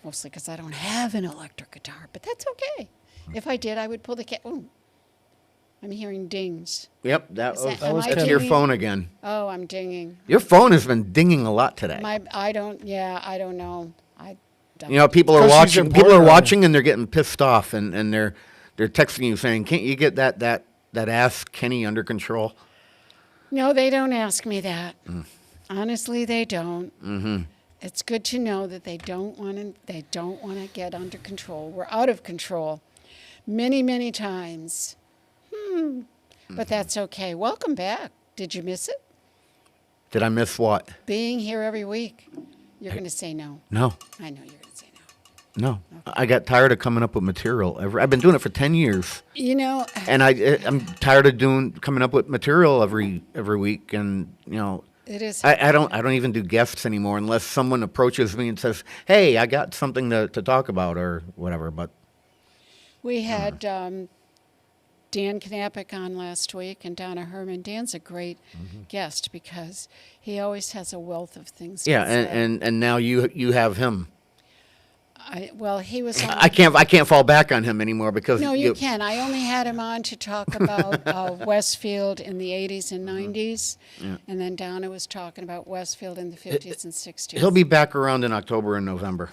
Mostly because I don't have an electric guitar, but that's okay. If I did, I would pull the cable. Ooh, I'm hearing dings. Yep, Is that- am I that's your dinging? phone again. Oh, I'm dinging. Your phone has been dinging a lot today. I don't know. I don't. You know, people are Because she's watching. People are important. watching, and they're getting pissed off, and they're texting you saying, "Can't you get that ass Kenny under control?" No, they don't ask me that. Honestly, they don't. Mm-hmm. It's good to know that they don't want to get under control. We're out of control many, many times. But that's okay. Welcome back. Did you miss it? Did I miss what? Being here every week. You're going to say no. No, I know you're going to say no. I got tired of coming up with material. I've been doing it for 10 years, no. You know, and I'm tired of coming up with material every week. And you know, it is. I don't even do guests anymore unless someone approaches me and says, "Hey, I got something to talk about" or whatever. But We had Dan Knapik on last week and Donna Herman. Dan's a great guest because he always has a wealth of things to yeah, say. and now you have him. He was on. I can't fall back on him anymore because No, you can. I only had him on to talk about Westfield in the 80s and 90s. Yeah. And then Donna was talking about Westfield in the 50s and 60s. He'll be back around in October and November.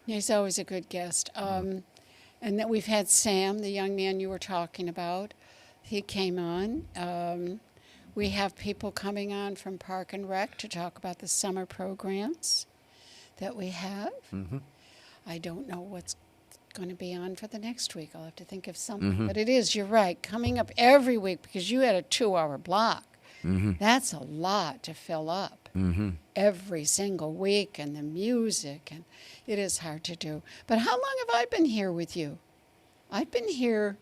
He's always a good guest. And then we've had Sam, the young man you were talking about. He came on. We have people coming on from Park and Rec to talk about the summer programs that we have. Mm-hmm. I don't know what's going to be on for the next week. I'll have to think of something. But it is, you're right, coming up every week because you had a 2-hour block. That's a lot to fill up every single week, and the music, and it is hard to do. But how long have I been here with you? I've been here.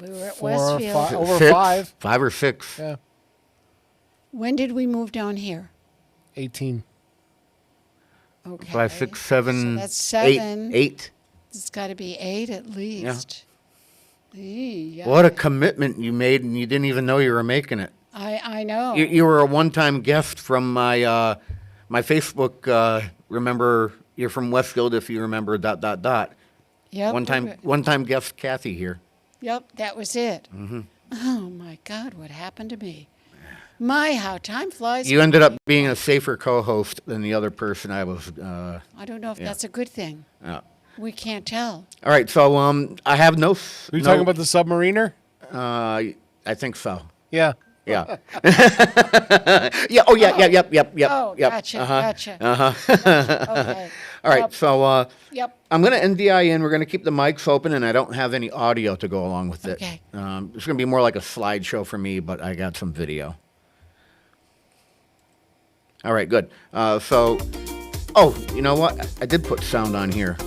We were at Westfield. Over Six? 5. 5 or 6. Yeah. When did we move down here? 18. Okay. 5, 6, 7, So that's 7. 8. It's got to be 8 at least. Yeah. What a commitment you made, and you didn't even know you were making it. I know. You were a one-time guest from my my Facebook. Remember, you're from Westfield, if you remember. ... Yep. One-time guest, Kathy here. Yep, that was it. Oh my God, what happened to me? My, how time flies. You ended up being a safer co-host than the other person I was. I don't know if that's a good thing. Yeah. We can't tell. All right, so I have no. Are you talking about the submariner? I think so. Yeah. Yeah. Yeah. Oh, yeah. Yep. Oh, yep. gotcha, Uh-huh. gotcha. Okay. All right. Yep. So Yep. I'm going to NDI in. We're going to keep the mics open, and I don't have any audio to go along with it. Okay. It's going to be more like a slideshow for me, but I got some video. All right. Good. So Oh, you know what? I did put sound on here.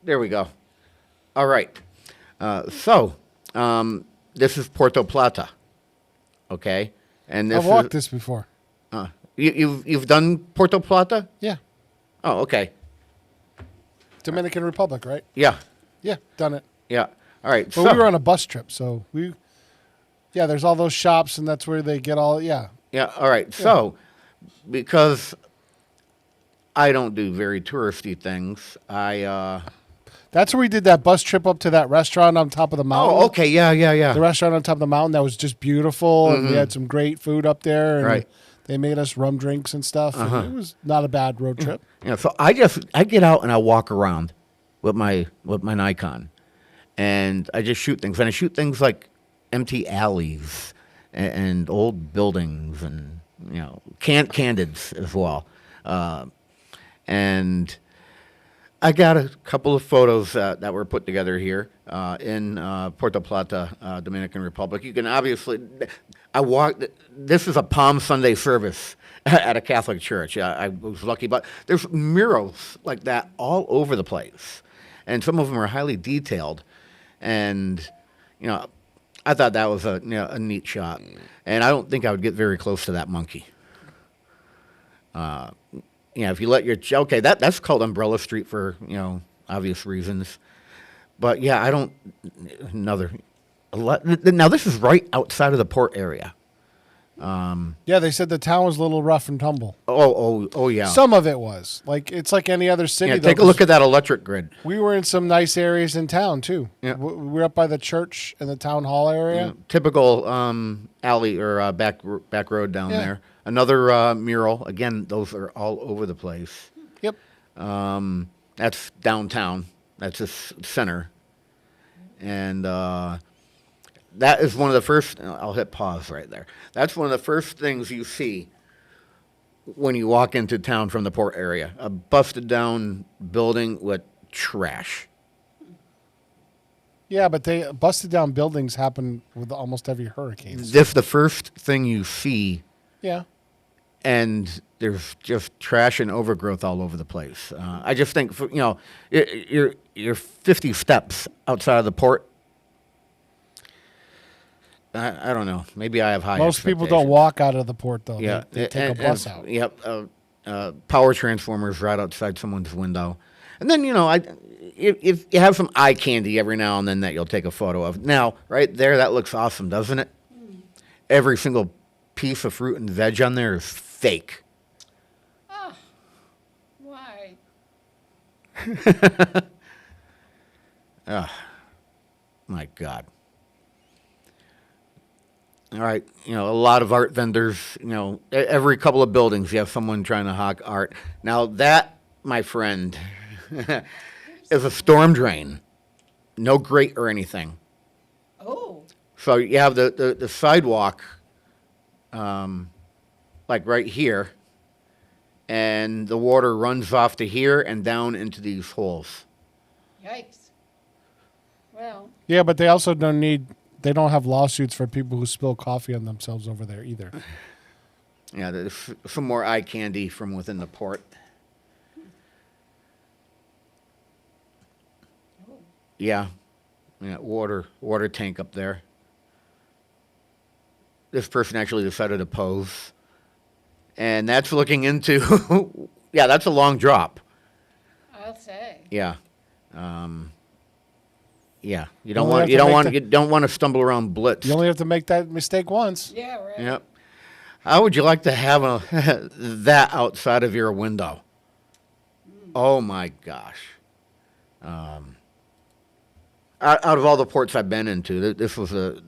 There we go. All right. This is Puerto Plata. Okay, and this I've walked this before. You've done Puerto Plata? Yeah. Oh, okay. Dominican Republic, right? Yeah. Yeah, done it. Yeah. All right. But we were on a bus trip, so there's all those shops, and that's where they get all, Yeah, all right. Yeah. So, because I don't do very touristy things, That's where we did that bus trip up to that restaurant on top of the mountain. Oh, okay. Yeah. The restaurant on top of the mountain that was just beautiful, and we Mhm. had some great food up there. And Right. They made us rum drinks and stuff. And it was not a bad road trip. Yeah, so I get out and I walk around with my Nikon, and I just shoot things. And I shoot things like empty alleys and old buildings, and candids as well. And I got a couple of photos that were put together here in Puerto Plata, Dominican Republic. You can obviously, this is a Palm Sunday service at a Catholic church. I was lucky, but there's murals like that all over the place. And some of them are highly detailed. And, I thought that was a neat shot. And I don't think I would get very close to that monkey. If you let that's called Umbrella Street for, obvious reasons. But yeah, I don't, now this is right outside of the port area. Yeah, they said the town was a little rough and tumble. Oh yeah. Some of it was. It's like any other city. Yeah, take a look at that electric grid. We were in some nice areas in town, too. Yeah. We were up by the church and the town hall area. Yeah, typical alley or back road down there. Another mural. Again, those are all over the place. Yep. That's downtown. That's the center. And that is one of the first, I'll hit pause right there. That's one of the first things you see when you walk into town from the port area. A busted down building with trash. Yeah, but they busted down buildings happen with almost every hurricane. This is the first thing you see. Yeah. And there's just trash and overgrowth all over the place. I just think, you're 50 steps outside of the port. I don't know. Maybe I have high Most people don't walk out of the port, though. Yeah. They take a bus out. Yep. Power transformers right outside someone's window. And then, if you have some eye candy every now and then that you'll take a photo of. Now, right there, that looks awesome, doesn't it? Every single piece of fruit and veg on there is fake. Oh, why? Oh, my God. All right, a lot of art vendors, every couple of buildings you have someone trying to hawk art. Now that, my friend, is a storm drain. No grate or anything. Oh. So you have the sidewalk, like right here, and the water runs off to here and down into these holes. Yikes. Well. Yeah, but they also they don't have lawsuits for people who spill coffee on themselves over there either. Yeah, there's some more eye candy from within the port. Yeah, water tank up there. This person actually decided to pose. And that's looking into, yeah, that's a long drop. I'll say. Yeah. Yeah, you don't want to stumble around blitz. You only have to make that mistake once. Yeah, right. Yep. How would you like to have that outside of your window? Oh my gosh. Out of all the ports I've been into, this was the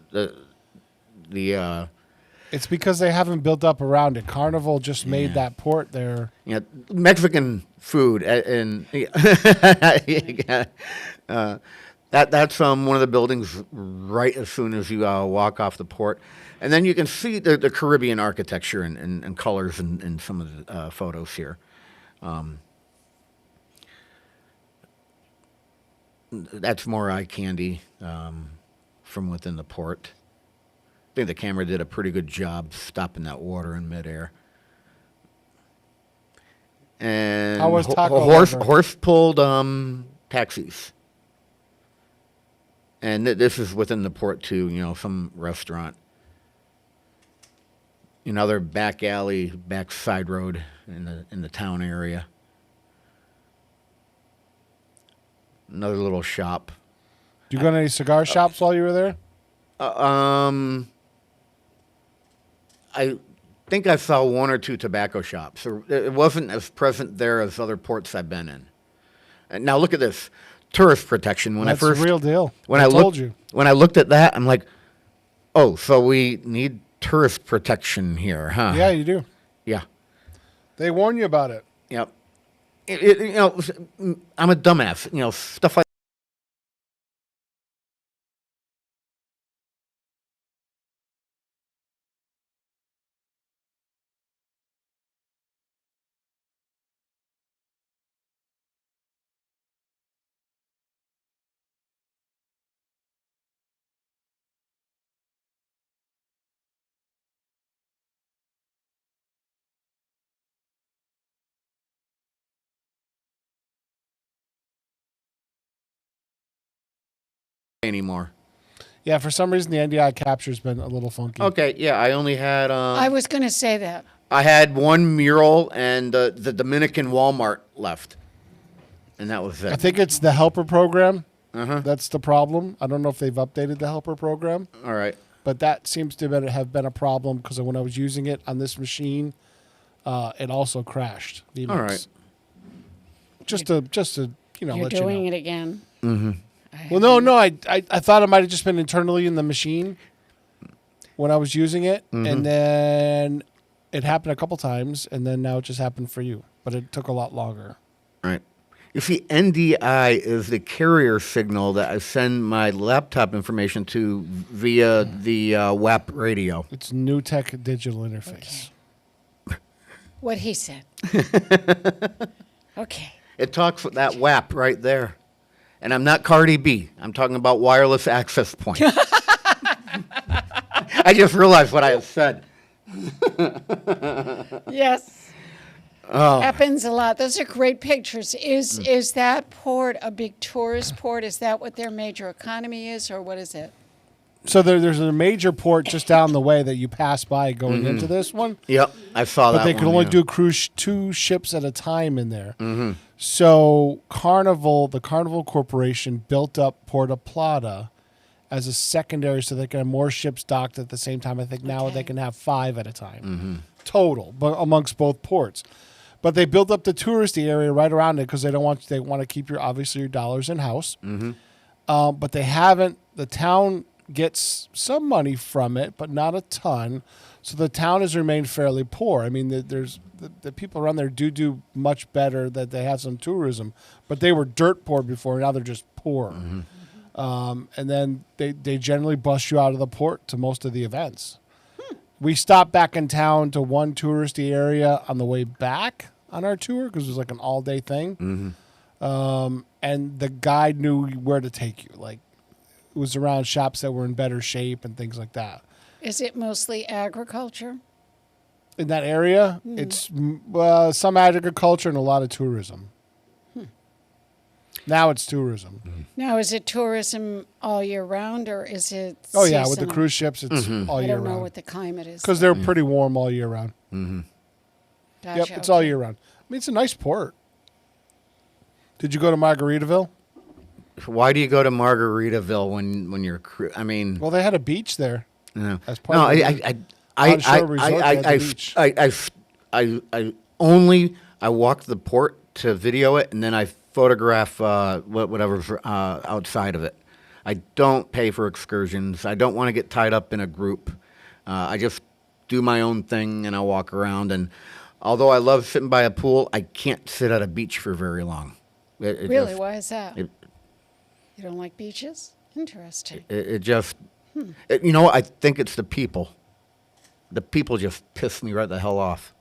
It's because they haven't built up around it. Carnival just made that port there. Yeah, Mexican food and that's one of the buildings right as soon as you walk off the port, and then you can see the Caribbean architecture and colors in some of the photos here. That's more eye candy from within the port. think the camera did a pretty good job stopping that water in midair. And How was Taco horse pulled taxis. And this is within the port too, some restaurant. Another back alley, back side road in the town area. Another little shop. Did you go to any cigar shops while you were there? I think I saw one or two tobacco shops. It wasn't as present there as other ports I've been in. And now look at this. Tourist protection. That's the real deal. When I told looked, you. When I looked at that, I'm like, oh, so we need tourist protection here, huh? Yeah, you do. Yeah. They warn you about it. Yep. I'm a dumbass. Stuff like anymore. Yeah, for some reason the NDI capture's been a little funky. Okay, yeah, I only had. I was going to say that. I had one mural and the Dominican Walmart left, and that was it. I think it's the helper program. Uh-huh. That's the problem. I don't know if they've updated the helper program. All right. But that seems to have been a problem because when I was using it on this machine, it also crashed. The All Emacs. right. Just to You're let doing you know. it again. Mm-hmm. Well, no. I thought it might have just been internally in the machine when I was using it, and then it happened a couple times, and then now it just happened for you. But it took a lot longer. Right. You see, NDI is the carrier signal that I send my laptop information to via the WAP radio. It's New Tech Digital Interface. What he said. Okay. It talks with that WAP right there. And I'm not Cardi B. I'm talking about wireless access point. I just realized what I had said. Yes. Oh. Happens a lot. Those are great pictures. Is that port a big tourist port? Is that what their major economy is, or what is it? So there's a major port just down the way that you pass by going into this one. Yep, I saw that. But they one, could only yeah. do cruise 2 ships at a time in there. Mm-hmm. So the Carnival Corporation built up Porta Plata as a secondary so they can have more ships docked at the same time. I think now they can have 5 at a time total, but amongst both ports. But they built up the touristy area right around it because they want to keep your dollars in house. But they haven't. The town gets some money from it, but not a ton. So the town has remained fairly poor. I mean, there's the people around there do much better that they have some tourism, but they were dirt poor before. Now they're just poor. And then they generally bust you out of the port to most of the events. We stopped back in town to one touristy area on the way back on our tour because it was like an all-day thing. And the guide knew where to take you. Like, it was around shops that were in better shape and things like that. Is it mostly agriculture? In that area, it's some agriculture and a lot of tourism. Now it's tourism. Now, is it tourism all year round, or is it Oh, yeah, with the seasonal? cruise ships, it's all I year don't know round. what the climate is. Because they're pretty warm all year round. Gotcha, Yep, it's all okay. year round. I mean, it's a nice port. Did you go to Margaritaville? Why do you go to Margaritaville when you're? I mean, Well, they had a beach there. no, As part of the onshore resort, they had the beach. I walked the port to video it, and then I photograph whatever's outside of it. I don't pay for excursions. I don't want to get tied up in a group. I just do my own thing, and I walk around. And although I love sitting by a pool, I can't sit at a beach for very long. It Really? just- Why is that? it- You don't like beaches? Interesting. It just, I think it's the people. The people just piss me right the hell off.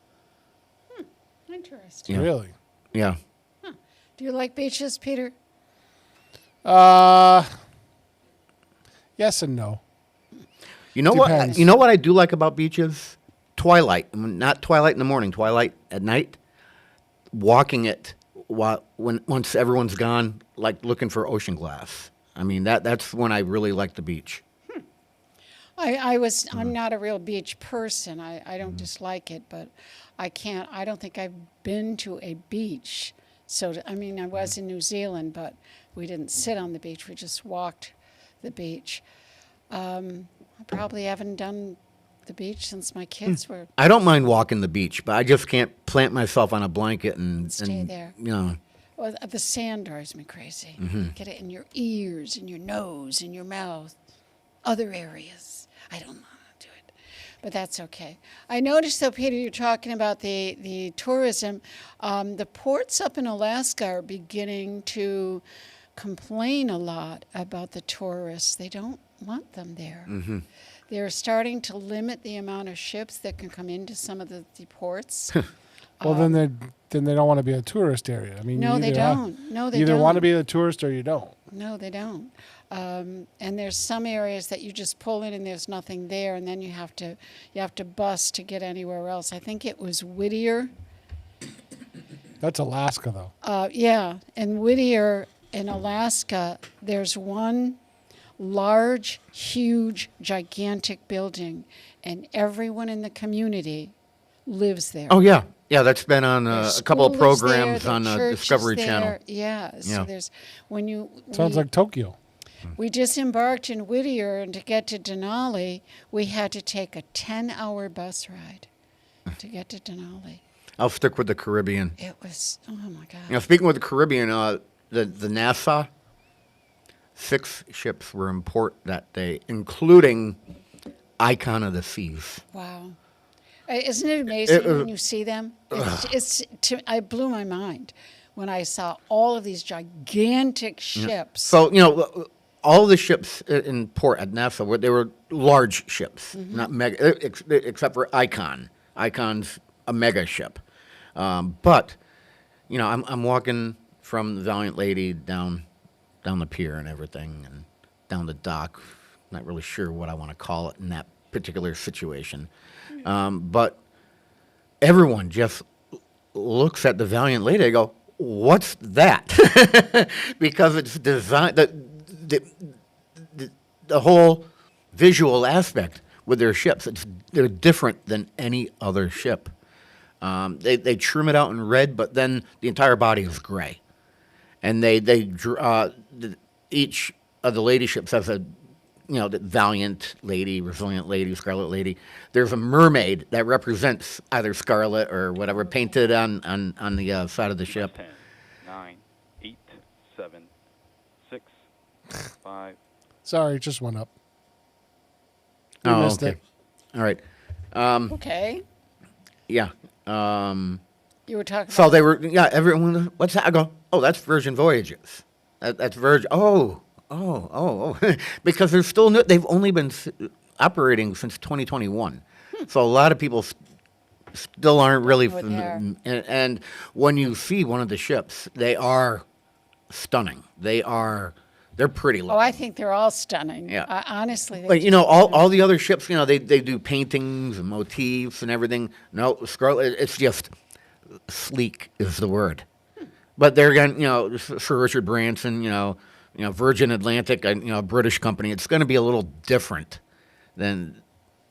Interesting. Yeah. Really? Yeah. Do you like beaches, Peter? Yes and no. You know Depends. what? You know what I do like about beaches? Twilight, not twilight in the morning, twilight at night. Walking it once everyone's gone, like looking for ocean glass. I mean that's when I really like the beach. I'm not a real beach person. I don't dislike it, but I don't think I've been to a beach. So, I was in New Zealand, but we didn't sit on the beach. We just walked the beach. I probably haven't done the beach since my kids were. I don't mind walking the beach, but I just can't plant myself on a blanket and stay there. You know. Well, the sand drives me crazy. Get it in your ears, in your nose, in your mouth, other areas. I don't want to do it, but that's okay. I noticed, though, Peter, you're talking about the tourism. The ports up in Alaska are beginning to complain a lot about the tourists. They don't want them there. They're starting to limit the amount of ships that can come into some of the ports. Well, then they don't want to be a tourist area. I mean, no, they don't. No, they either don't. want to be a tourist or you don't. No, they don't. And there's some areas that you just pull in and there's nothing there, and then you have to bus to get anywhere else. I think it was Whittier. That's Alaska, though. Yeah, in Whittier, in Alaska, there's one large, huge, gigantic building, and everyone in the community lives there. Oh yeah, that's been on a couple of School is there, programs the on church is Discovery there. Channel. Yeah, so there's Sounds like Tokyo. We disembarked in Whittier, and to get to Denali, we had to take a 10-hour bus ride to get to Denali. I'll stick with the Caribbean. It was, oh my God. You know, speaking with the Caribbean, the Nassau, 6 ships were in port that day, including Icon of the Seas. Wow. Isn't it amazing when you see them? I blew my mind when I saw all of these gigantic ships. So, all the ships in port at Nassau, they were large ships, not mega, except for Icon. Icon's a mega ship. But, I'm walking from the Valiant Lady down the pier and everything, and down the dock. Not really sure what I want to call it in that particular situation. But everyone just looks at the Valiant Lady. They go, "What's that?" Because it's designed, the whole visual aspect with their ships. They're different than any other ship. They trim it out in red, but then the entire body is gray. And each of the lady ships has a, the Valiant Lady, Resilient Lady, Scarlet Lady. There's a mermaid that represents either Scarlet or whatever, painted on the side of the ship. 10, 9, 8, 7, 6, 5. Sorry, it just went up. We Oh, missed okay. it. All right. Okay. Yeah. You were talking So about... they were, everyone, what's that? I go, oh, that's Virgin Voyages. That's Virgin, oh. Because they're still new. They've only been operating since 2021. So a lot of people still aren't really and when you see one of the ships, they are stunning. They're pretty looking. Oh, I think they're all stunning. Yeah. Honestly. But, all the other ships, they do paintings and motifs and everything. No, Scarlet, it's just sleek is the word. But they're again, Sir Richard Branson, Virgin Atlantic, a British company. It's going to be a little different than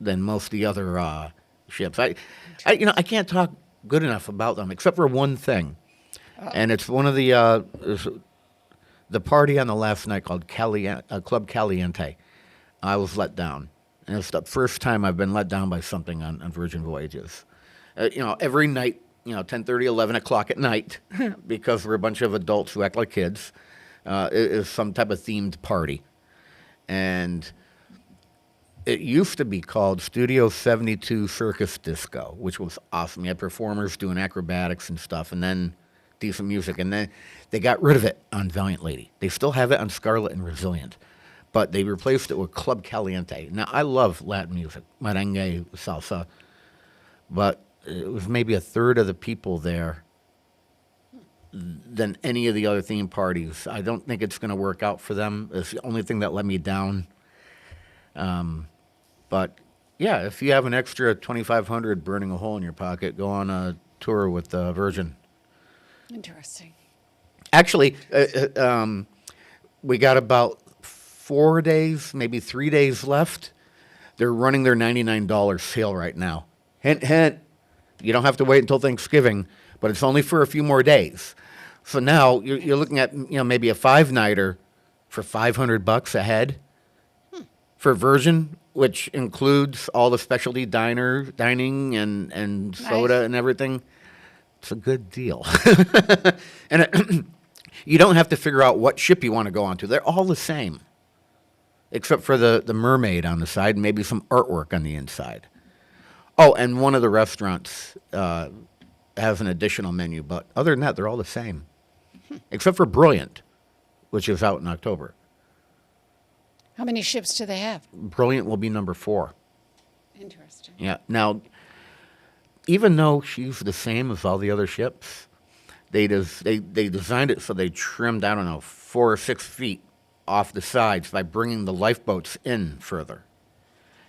most of the other ships. I can't talk good enough about them except for one thing, and it's one of the party on the last night called Club Caliente. I was let down, and it's the first time I've been let down by something on Virgin Voyages. Every night, 10:30, 11 o'clock at night, because we're a bunch of adults who act like kids. Is some type of themed party. And it used to be called Studio 72 Circus Disco, which was awesome. You had performers doing acrobatics and stuff, and then decent music. And then they got rid of it on Valiant Lady. They still have it on Scarlet and Resilient, but they replaced it with Club Caliente. Now, I love Latin music, merengue, salsa, but it was maybe a third of the people there than any of the other theme parties. I don't think it's going to work out for them. It's the only thing that let me down. But But yeah, if you have an extra 2,500 burning a hole in your pocket, go on a tour with Virgin. Interesting. Actually, we got about 4 days, maybe 3 days left. They're running their $99 sale right now. Hint, hint. You don't have to wait until Thanksgiving, but it's only for a few more days. So now you're looking at maybe a 5-nighter for $500 a head for Virgin, which includes all the specialty dining and soda and everything. It's a good deal. And you don't have to figure out what ship you want to go onto. They're all the same, except for the mermaid on the side and maybe some artwork on the inside. Oh, and one of the restaurants has an additional menu, but other than that, they're all the same, except for Brilliant, which is out in October. How many ships do they have? Brilliant will be number 4. Interesting. Yeah. Now, even though she's the same as all the other ships, they designed it so they trimmed, 4 or 6 feet off the sides by bringing the lifeboats in further.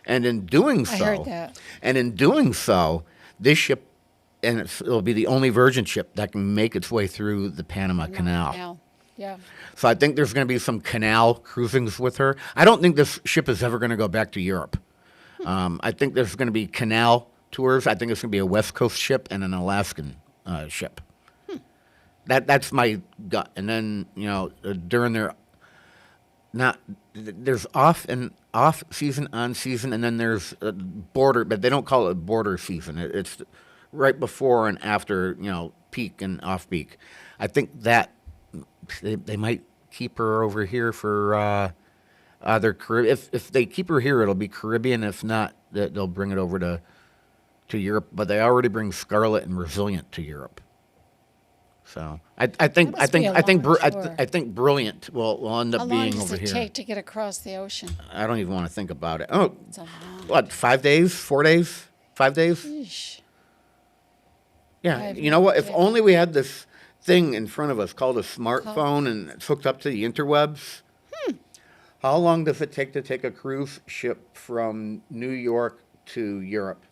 And in doing so, I heard that. And in doing so, this ship, and it'll be the only Virgin ship that can make its way through the Panama Canal. Yeah. So I think there's going to be some canal cruisings with her. I don't think this ship is ever going to go back to Europe. I think there's going to be canal tours. I think it's going to be a West Coast ship and an Alaskan ship. That's my gut. And then during there's off season, on season, and then there's a border, but they don't call it border season. It's right before and after peak and off peak. I think that they might keep her over here for either Caribbean. If they keep her here, it'll be Caribbean. If not, they'll bring it over to Europe. But they already bring Scarlet and Resilient to Europe. So I think Brilliant will end up being over here. How long does it take to get across the ocean? I don't even want to think about it. Oh, what? 5 days? 4 days? 5 days? Eesh. Yeah. You know what? If only we had this thing in front of us called a smartphone and it's hooked up to the interwebs. How long does it take to take a cruise ship from New York to Europe?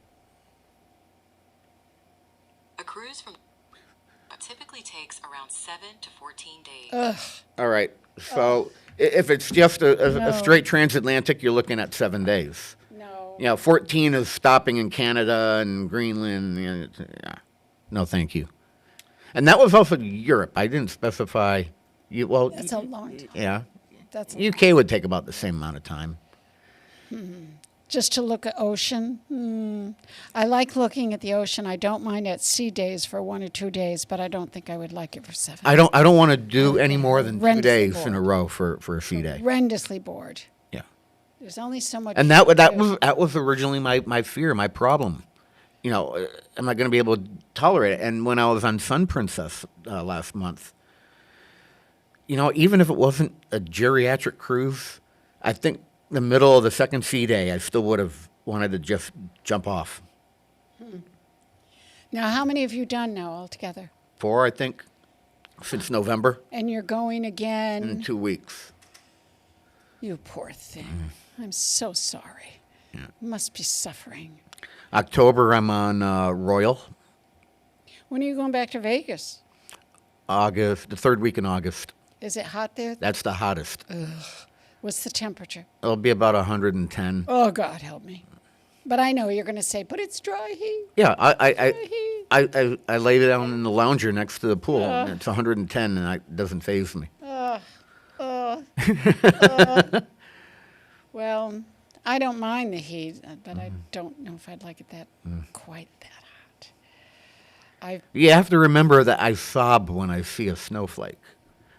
A cruise from typically takes around 7 to 14 days. Ugh. All right. So if it's just a straight transatlantic, you're looking at 7 days. No. 14 is stopping in Canada and Greenland. Yeah. No, thank you. And that was also Europe. I didn't specify. That's a long time. Yeah. That's UK would take about the same amount of time. Just to look at ocean. I like looking at the ocean. I don't mind at sea days for 1 or 2 days, but I don't think I would like it for 7. I don't want to do any more than 2 days in a row for a sea day. Horrendously bored. Yeah. There's only so much. And that was originally my fear, my problem. Am I going to be able to tolerate it? And when I was on Sun Princess last month, even if it wasn't a geriatric cruise, I think the middle of the second sea day, I still would have wanted to just jump off. Now, how many have you done now altogether? 4, I think, since November. And you're going again? In 2 weeks. You poor thing. I'm so sorry. Yeah. You must be suffering. October, I'm on Royal. When are you going back to Vegas? August, the 3rd week in August. Is it hot there? That's the hottest. Ugh. What's the temperature? It'll be about 110. Oh, God help me. But I know you're going to say, but it's dry heat. Yeah, I lay down in the lounger next to the pool. And it's 110, and it doesn't faze me. Well, I don't mind the heat, but I don't know if I'd like it quite that hot. You have to remember that I sob when I see a snowflake.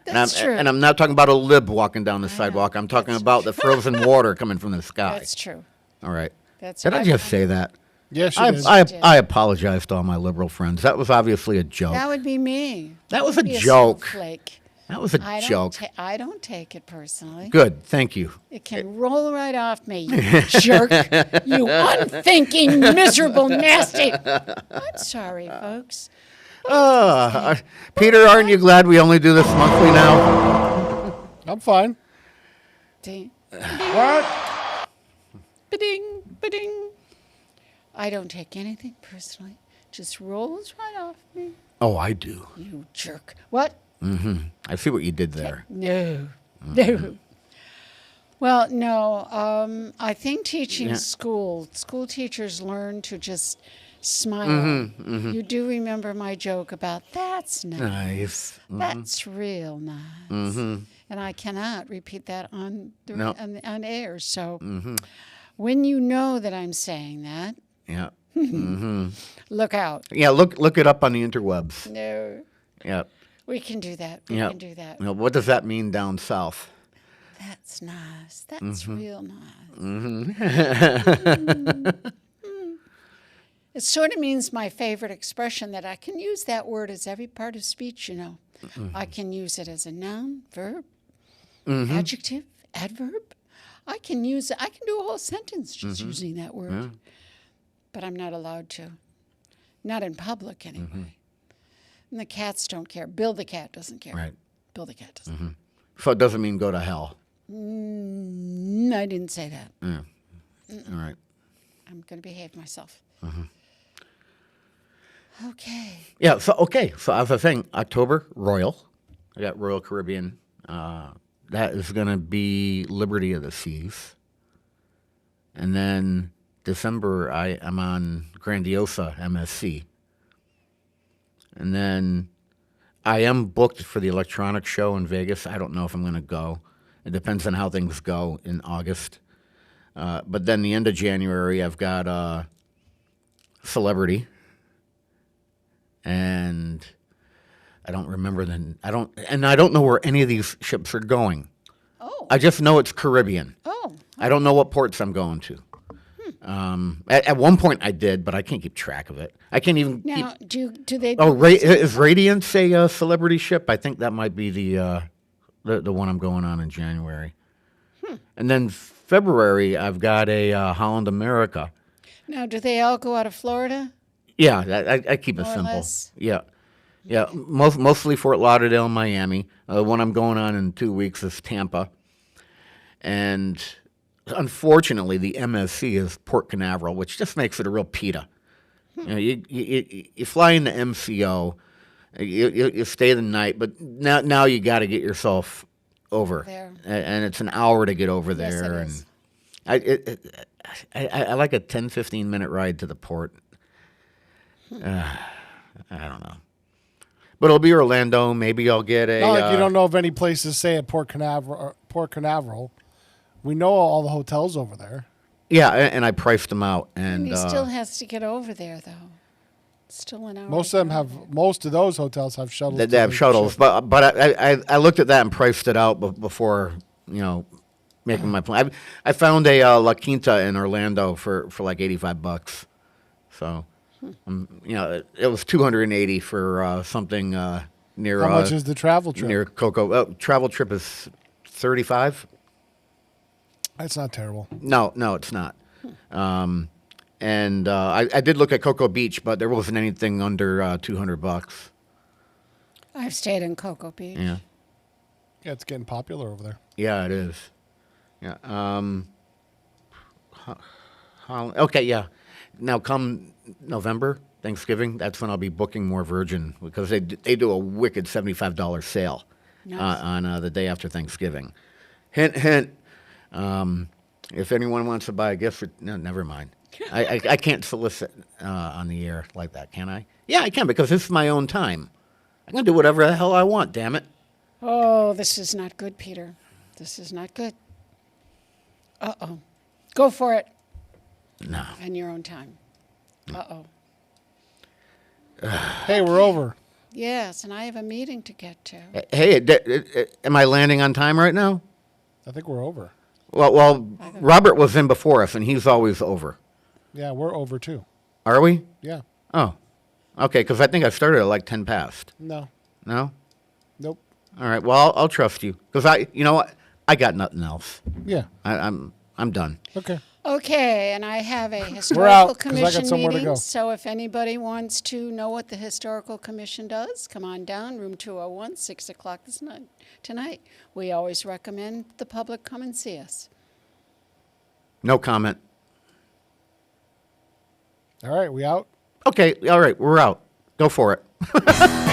That's true. And I'm not talking about a lib walking down the sidewalk. I'm talking about the frozen water coming from the sky. That's true. All right. Did I just say that? Yes, I apologize to all my liberal friends. That was obviously a joke. That would be me. That was a joke. Snowflake. That was a joke. I don't take it personally. Good. Thank you. It can roll right off me, you jerk. You unthinking, miserable, nasty. I'm sorry, folks. Peter, aren't you glad we only do this monthly now? I'm fine. Ding. What? Ba-ding, Ba-ding. I don't take anything personally. Just rolls right off me. Oh, I do. You jerk. What? Mm-hmm. I see what you did there. No. No. Well, no. I think teaching school teachers learn to just smile. Mm-hmm, mm-hmm. You do remember my joke about that's nice. Nice. Mm-hmm. That's real nice. Mm-hmm. And I cannot repeat that on on air. So when you know that I'm saying that, Yeah. Mm-hmm. look out. Yeah, look it up on the interwebs. No. Yeah. We can do that. We Yeah. can do that. Now, what does that mean down south? That's nice. That's real nice. Mm-hmm. It sort of means my favorite expression that I can use that word as every part of speech, you know. I can use it as a noun, verb, adjective, adverb. I can do a whole sentence just using that word. Yeah. But I'm not allowed to. Not in public, anyway. And the cats don't care. Bill the cat doesn't care. Right. Bill the cat doesn't. So it doesn't mean go to hell. I didn't say that. Yeah. All right. I'm going to behave myself. Okay. Yeah. So as I was saying, October Royal. I got Royal Caribbean. That is going to be Liberty of the Seas. And then December, I'm on Grandiosa MSC. And then I am booked for the electronic show in Vegas. I don't know if I'm going to go. It depends on how things go in August. But then the end of January, I've got Celebrity. And I don't remember I don't know where any of these ships are going. Oh. I just know it's Caribbean. Oh. I don't know what ports I'm going to. At one point I did, but I can't keep track of it. I can't even Now, keep... do they... Oh, is Radiance a celebrity ship? I think that might be the one I'm going on in January. And then February, I've got a Holland America. Now, do they all go out of Florida? Yeah, I keep it More or simple. less? Yeah. Mostly Fort Lauderdale, Miami. The one I'm going on in 2 weeks is Tampa. And unfortunately, the MSC is Port Canaveral, which just makes it a real pita. You know, you fly into MCO, you stay the night, but now you got to get yourself over there. And it's an hour to get over Yes, there. it is. And I like a 10, 15-minute ride to the port. I don't know. But it'll be Orlando. Maybe I'll get a... Not like you don't know of any places, say, at Port Canaveral. We know all the hotels over there. Yeah, and I priced them out. And he still has to get over there, though. It's still an hour. Most of those hotels have shuttles. They have shuttles, but I looked at that and priced it out before, making my plan. I found a La Quinta in Orlando for like $85. So, it was $280 for something near. How much is the travel trip? Near Cocoa. Travel trip is $35. That's not terrible. No, it's not. And I did look at Cocoa Beach, but there wasn't anything under $200. I've stayed in Cocoa Beach. Yeah. Yeah, it's getting popular over there. Yeah, it is. Yeah. Okay, yeah. Now come November, Thanksgiving, that's when I'll be booking more Virgin because they do a wicked $75 sale on the day after Thanksgiving. Hint, hint. If anyone wants to buy a gift, no, never mind. I can't solicit on the air like that, can I? Yeah, I can because this is my own time. I can do whatever the hell I want, damn it. Oh, this is not good, Peter. This is not good. Uh-oh. Go for it. No. On your own time. Uh-oh. Hey, we're over. Yes, and I have a meeting to get to. Hey, am I landing on time right now? I think we're over. Well, Robert was in before us, and he's always over. Yeah, we're over too. Are we? Yeah. Oh, okay, because I think I started at like 10 past. No. No? Nope. All right, well, I'll trust you. Because you know what? I got nothing else. Yeah. I'm done. Okay. Okay, and I have a We're historical out, 'cause I got commission somewhere to meeting. go. So if anybody wants to know what the historical commission does, come on down, room 201, 6 o'clock tonight. We always recommend the public come and see us. No comment. All right, we out? Okay, all right, we're out. Go for it.